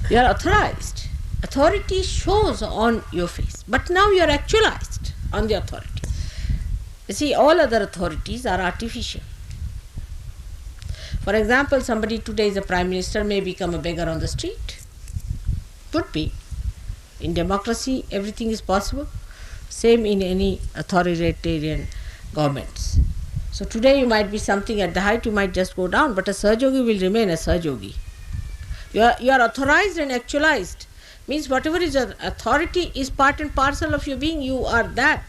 You are authorized. Authority shows on your face, but now you are actualized on the authority. You see, all other authorities are artificial. For example, somebody today is a prime minister, may become a beggar on the street. Could be. In democracy, everything is possible. Same in any authoritarian governments. So today you might be something at the height, you might just go down, but a Sahajogi will remain a Sahajogi. You are authorized and actualized. Means whatever is your authority is part and parcel of your being, you are that.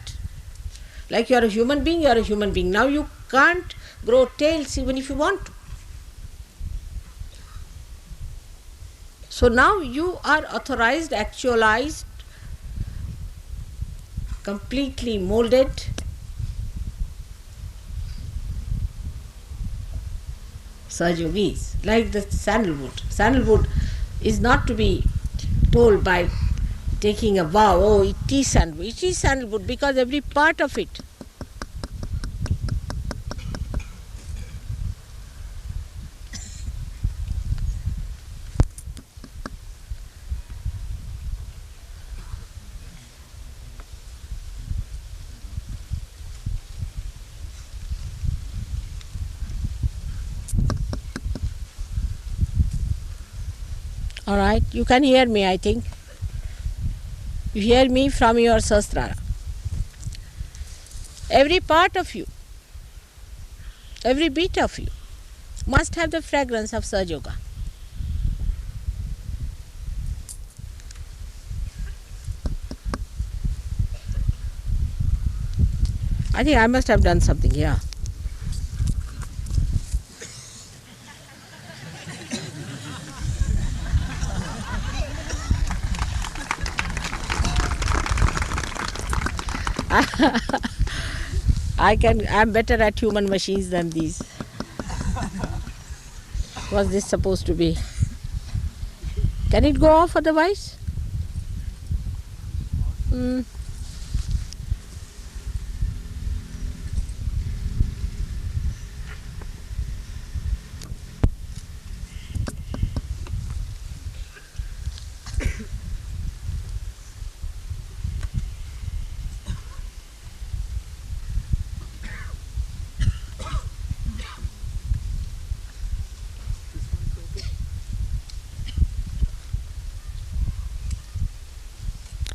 Like you are a human being, you are a human being. Now you can't grow tails even if you want to. So now you are authorized, actualized, completely molded. Sahajogis, like the sandalwood. Sandalwood is not to be told by taking a vow, oh, it is sandalwood. It is sandalwood because every part of it. All right, you can hear me, I think. You hear me from your Sahasrara. Every part of you, every bit of you must have the fragrance of Sahaja. I think I must have done something here. I'm better at human machines than these. What's this supposed to be? Can it go off otherwise?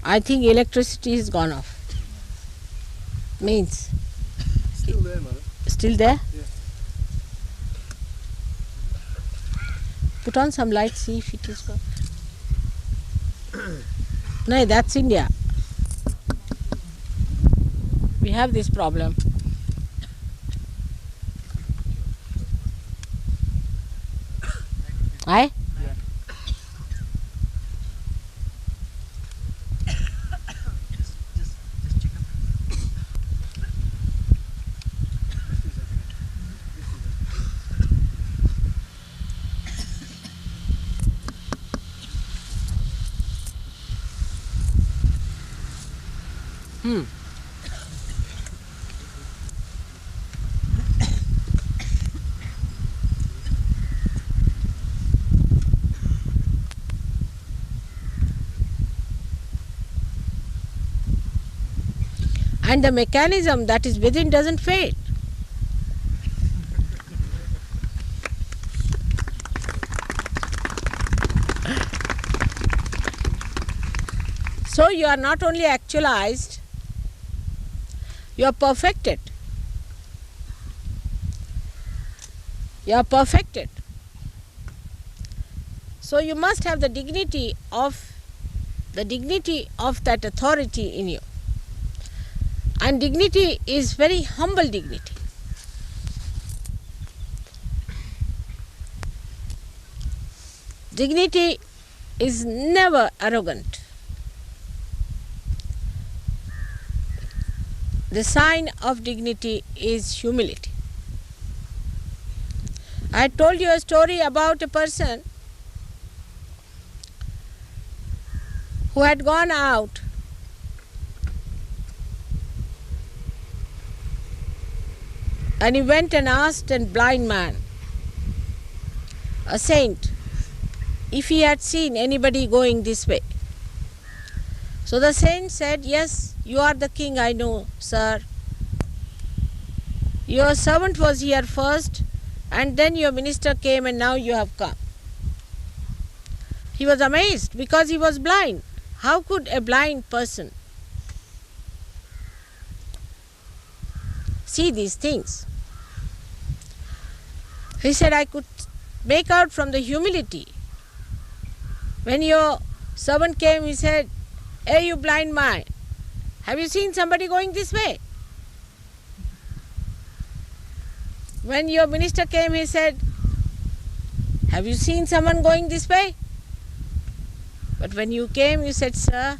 I think electricity has gone off. Means Still there, madam. still there? Yeah. Put on some light, see if it is gone. No, that's India. We have this problem. Aye? And the mechanism that is within doesn't fade. So you are not only actualized, you are perfected. You are perfected. So you must have the dignity of that authority in you. And dignity is very humble dignity. Dignity is never arrogant. The sign of dignity is humility. I told you a story about a person who had gone out and he went and asked a blind man, a saint, if he had seen anybody going this way. So the saint said, yes, you are the king, I know, sir. Your servant was here first, and then your minister came, and now you have come. He was amazed because he was blind. How could a blind person see these things? He said, I could make out from the humility. When your servant came, he said, hey, you blind man, have you seen somebody going this way? When your minister came, he said, have you seen someone going this way? But when you came, you said, sir,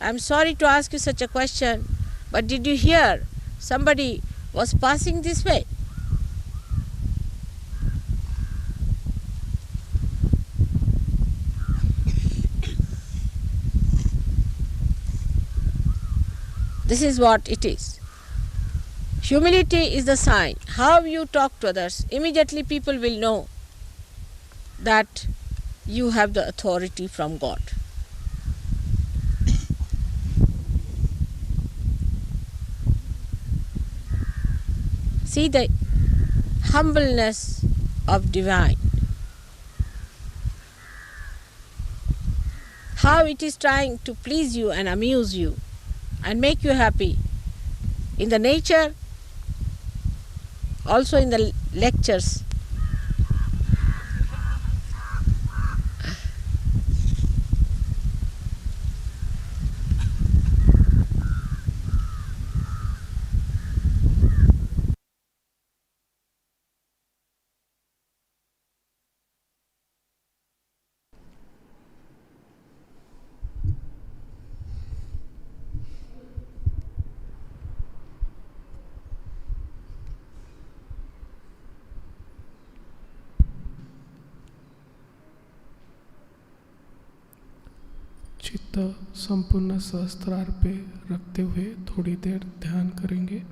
I'm sorry to ask you such a question, but did you hear somebody was passing this way? This is what it is. Humility is the sign. How you talk to others, immediately people will know that you have the authority from God. See the humbleness of divine. How it is trying to please you and amuse you and make you happy in the nature, also in the lectures. चित्त संपूर्ण सहस्त्रार पे रखते हुए थोड़ी देर ध्यान करेंगे।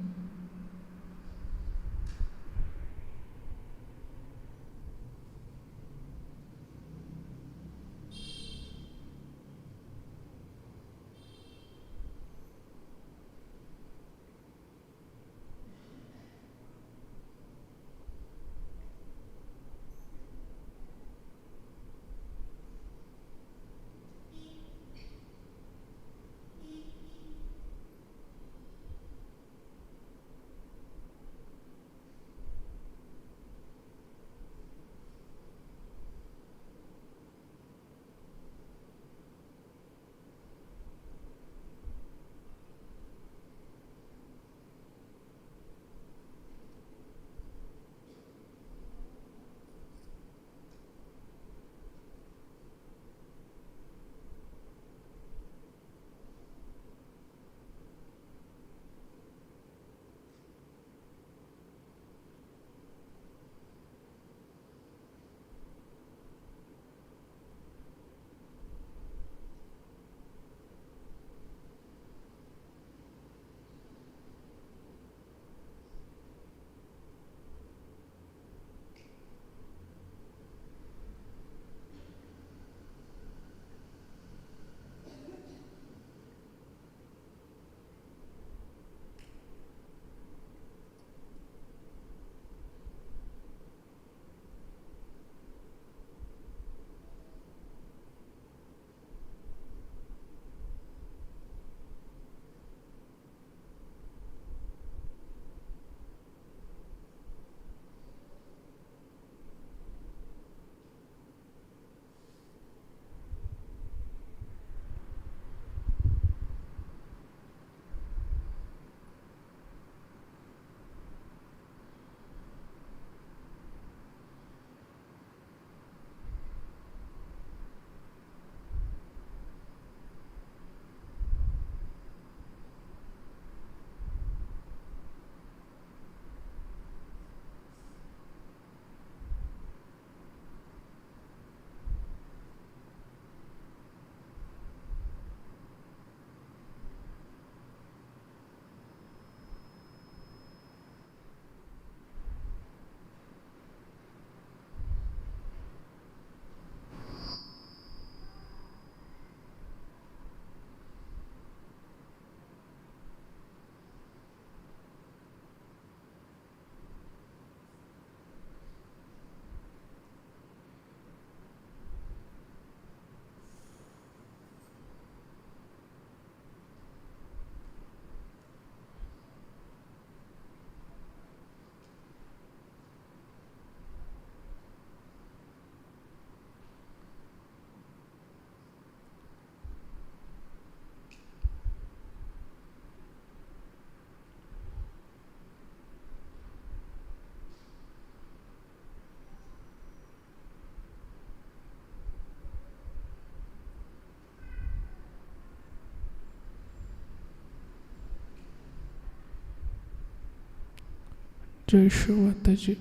जय श्री माता जी।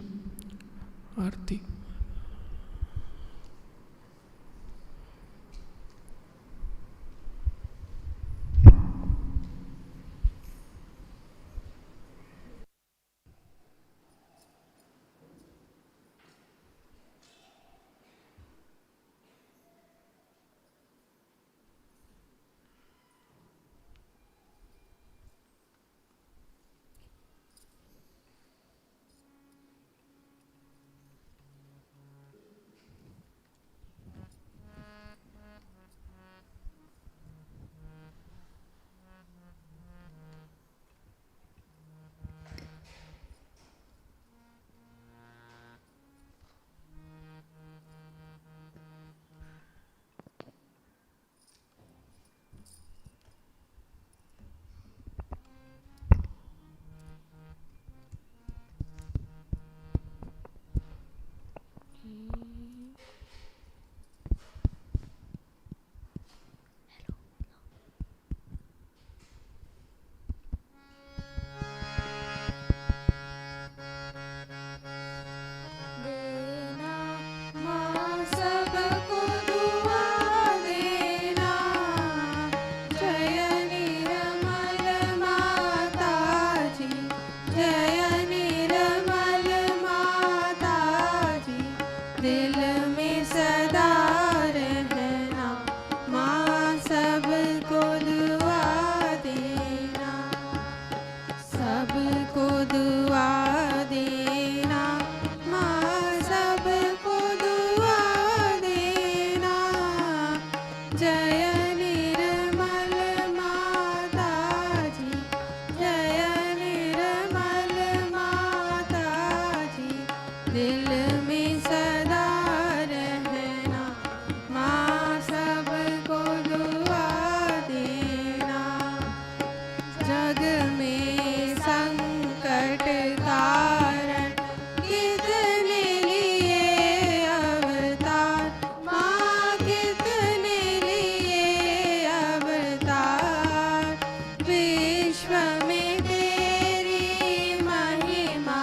आरती। दिल में सदा रहना, माँ सबको दुआ देना। जग में संकट कारण कितने लिए अवतार, माँ कितने लिए अवतार। विश्व में तेरी महिमा,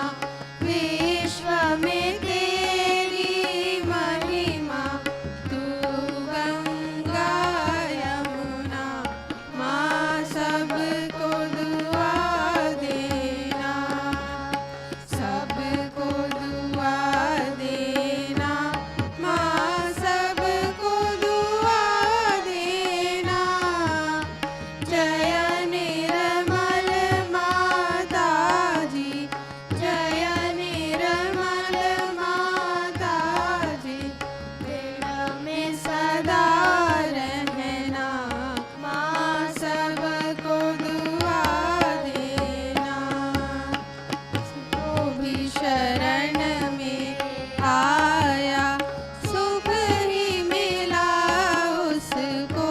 विश्व में तेरी महिमा। तू गंगा यमुना, माँ सबको दुआ देना, सबको दुआ देना, माँ सबको दुआ देना। जय निर्मल माता जी, जय निर्मल माता जी। दिल में सदा रहना, माँ सबको दुआ देना। जो भी शरण में आया सुख ही मिला उसको,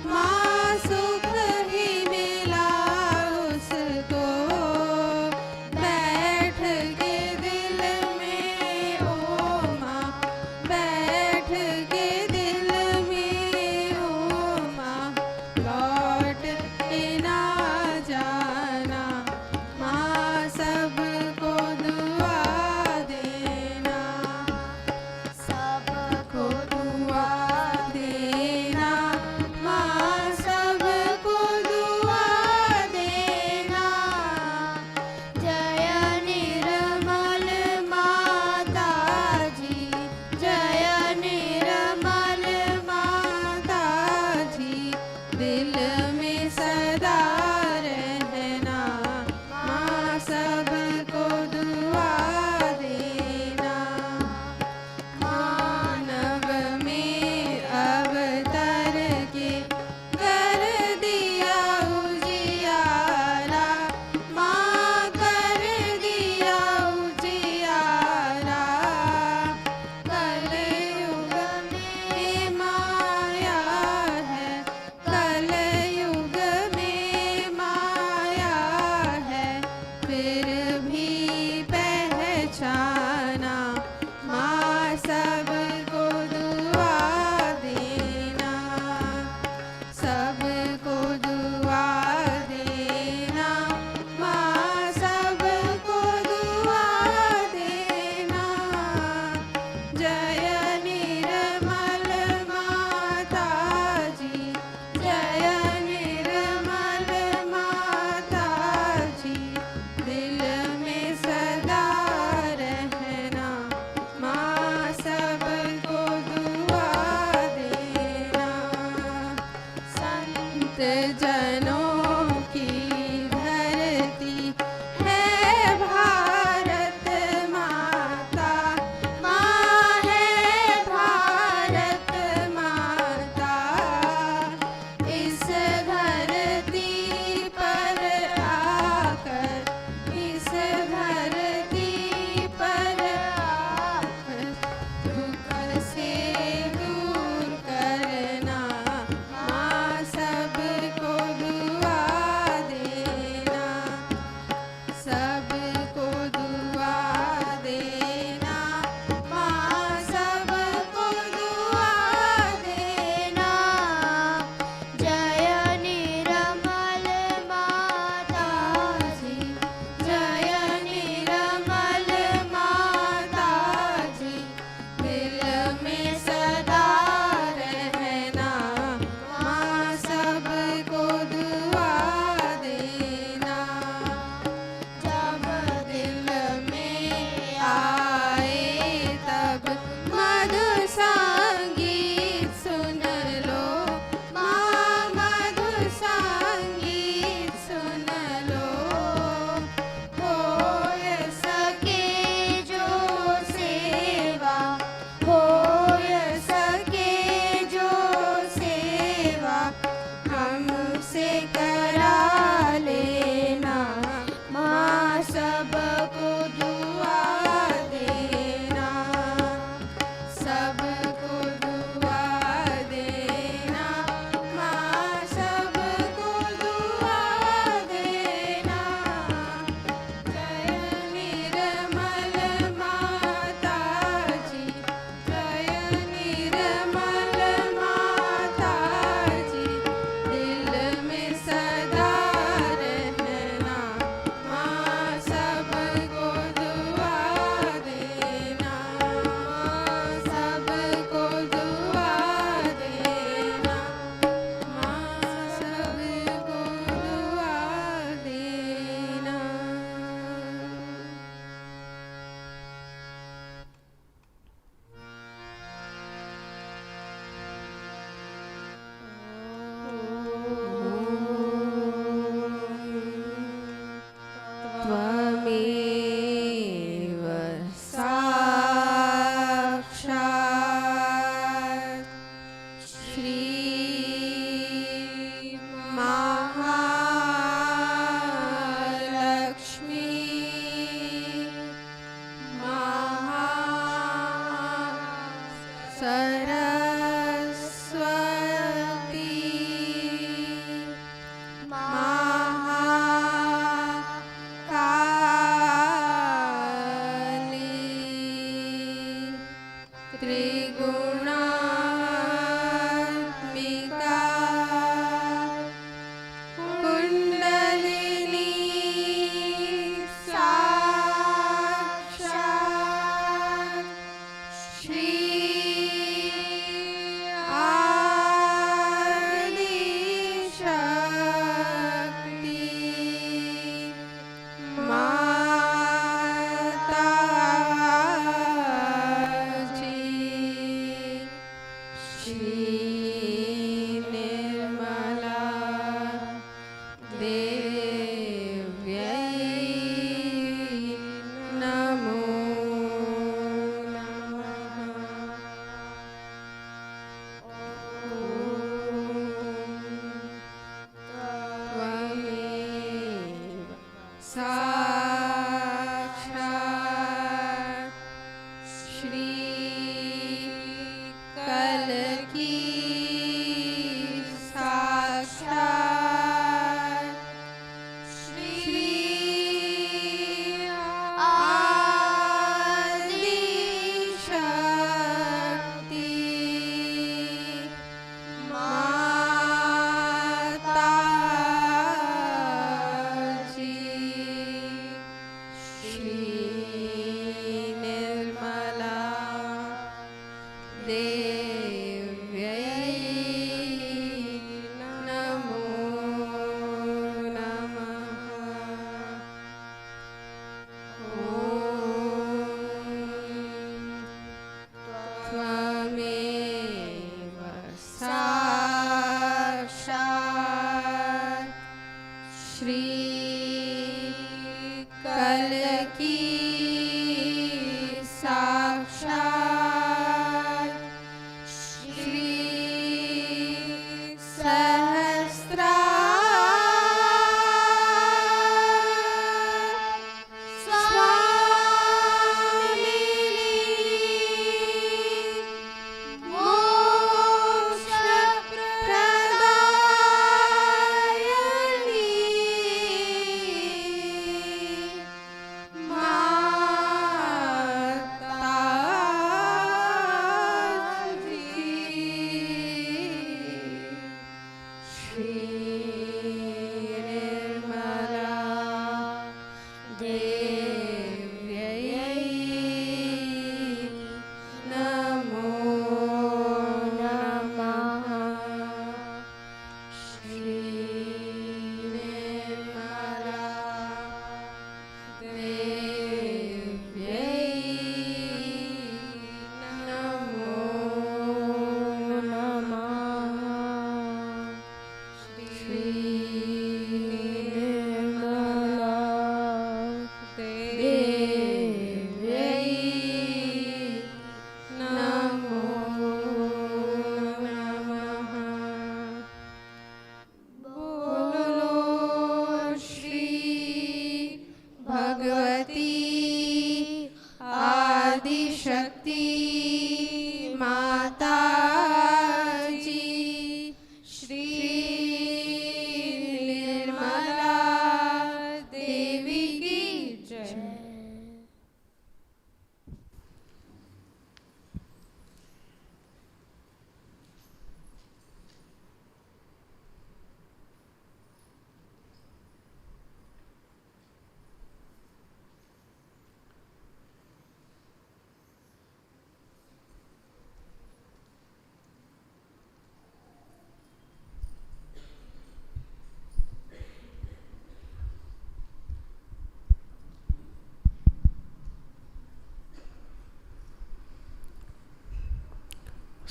माँ सुख ही मिला उसको। बैठ के दिल में ओ माँ, बैठ के दिल में ओ माँ। लौट के ना जाना, माँ सबको दुआ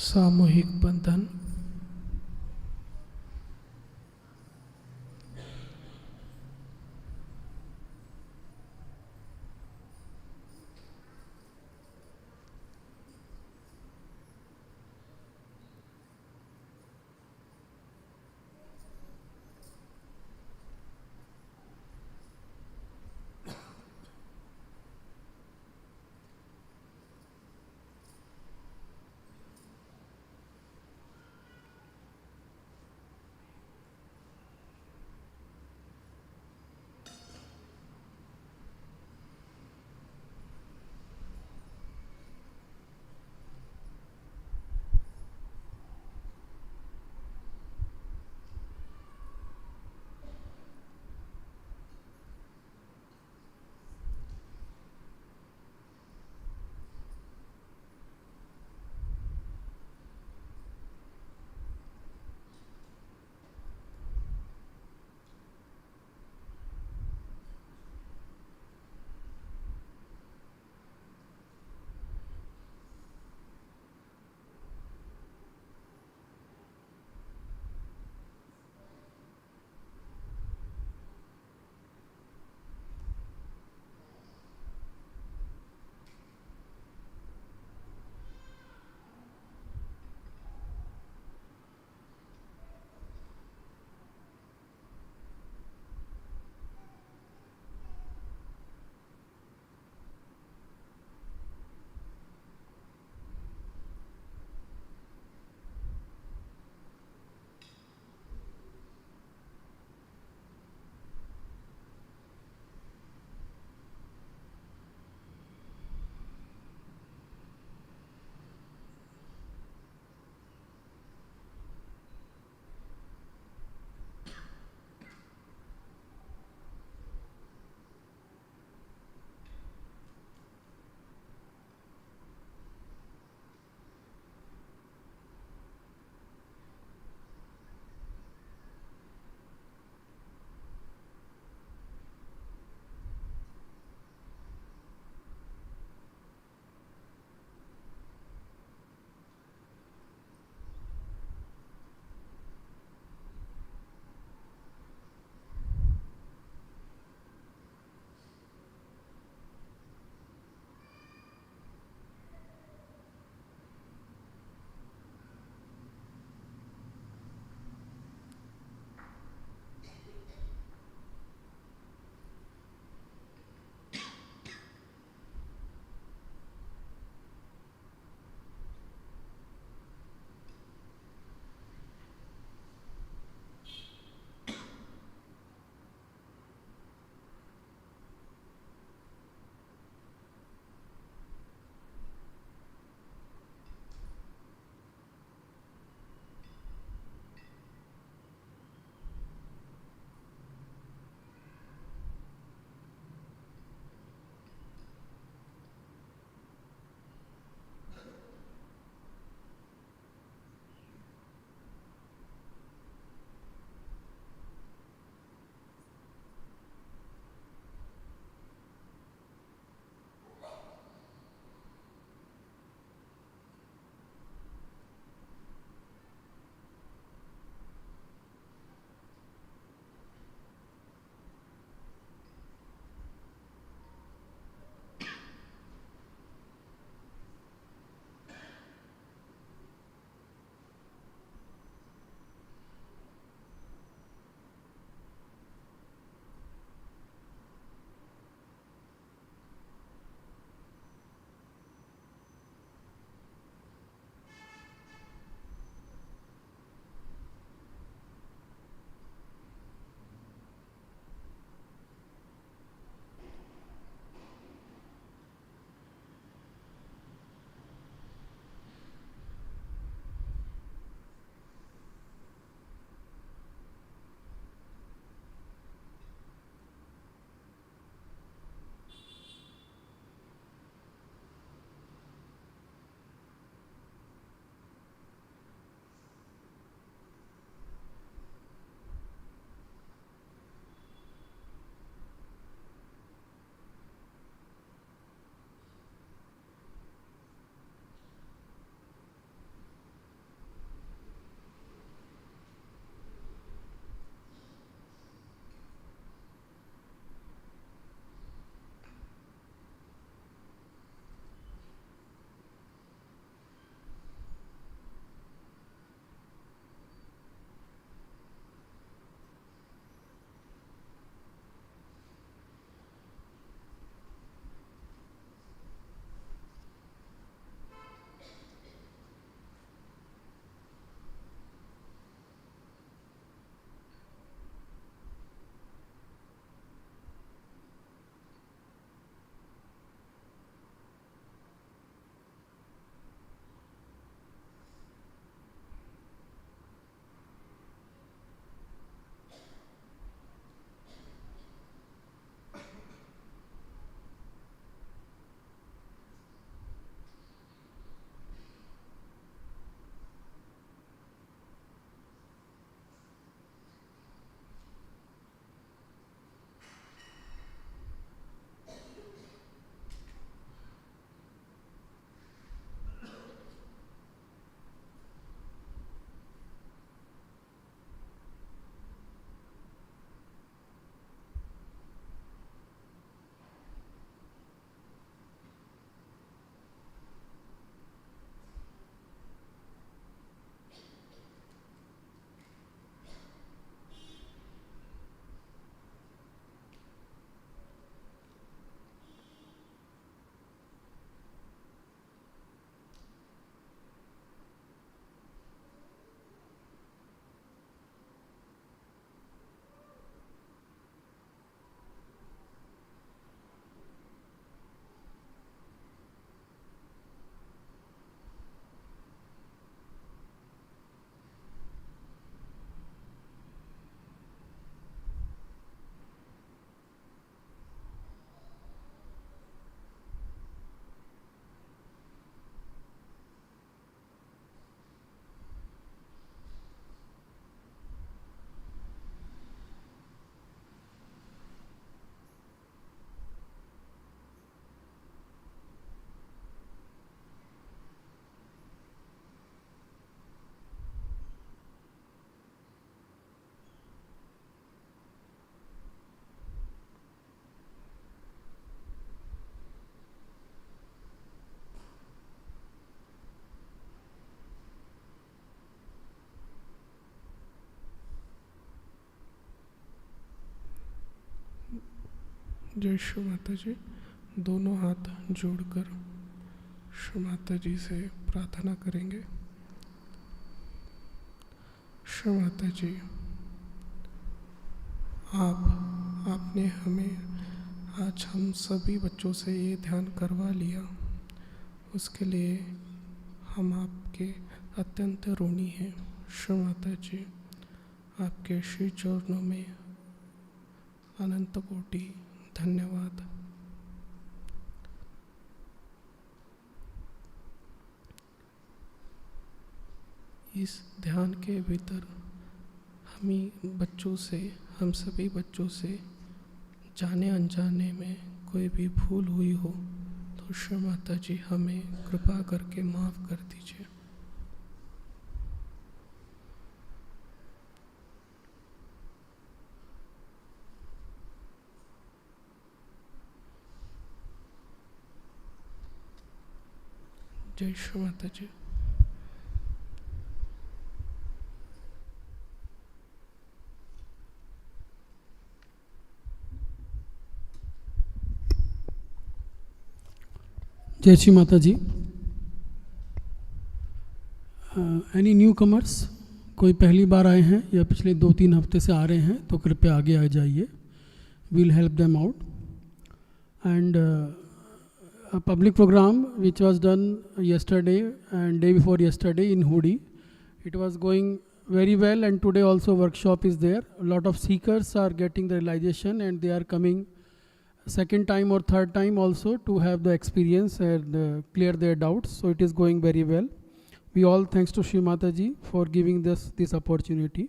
सामूहिक बंधन। जय श्री माता जी। दोनों हाथ जोड़कर श्री माता जी से प्रार्थना करेंगे। श्री माता जी, आपने हमें आज हम सभी बच्चों से ये ध्यान करवा लिया, उसके लिए हम आपके अत्यंत ऋणी हैं। श्री माता जी, आपके श्री चरणों में अनंत कोटि धन्यवाद। इस ध्यान के भीतर हम सभी बच्चों से जाने अनजाने में कोई भी भूल हुई हो तो श्री माता जी हमें कृपा करके माफ़ कर दीजिए। जय श्री माता जी। जय श्री माता जी। एनी न्यू कमर्स, कोई पहली बार आए हैं या पिछले 2-3 हफ्ते से आ रहे हैं तो कृपया आगे आ जाइए, we'll help them out. And a public program which was done yesterday and day before yesterday in Hudi, it was going very well, and today also workshop is there. A lot of seekers are getting the realization and they are coming second time or third time also to have the experience and clear their doubts. So it is going very well. We all thanks to Shri Mata Ji for giving this opportunity.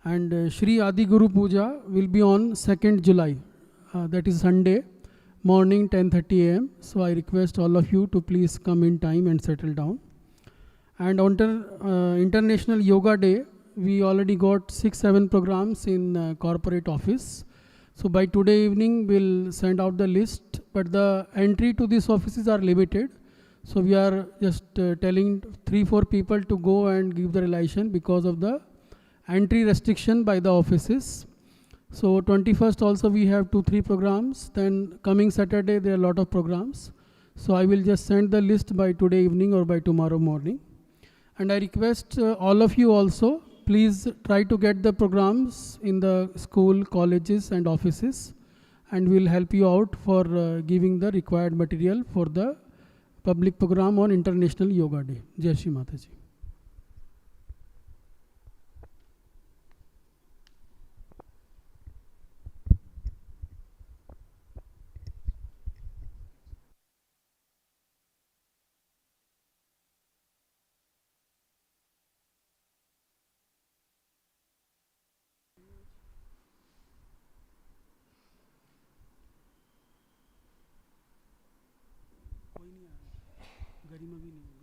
And Shri Adi Guru Puja will be on 2nd July, that is Sunday morning 10:30 a.m. So I request all of you to please come in time and settle down. And on International Yoga Day, we already got 6-7 programs in corporate office. So by today evening, we'll send out the list, but the entry to these offices are limited. So we are just telling 3-4 people to go and give the relation because of the entry restriction by the offices. So 21st also we have 2-3 programs. Then coming Saturday, there are a lot of programs. So I will just send the list by today evening or by tomorrow morning. And I request all of you also, please try to get the programs in the school, colleges and offices, and we'll help you out for giving the required material for the public program on International Yoga Day. Jai Shri Mata Ji. गरिमा भी नहीं।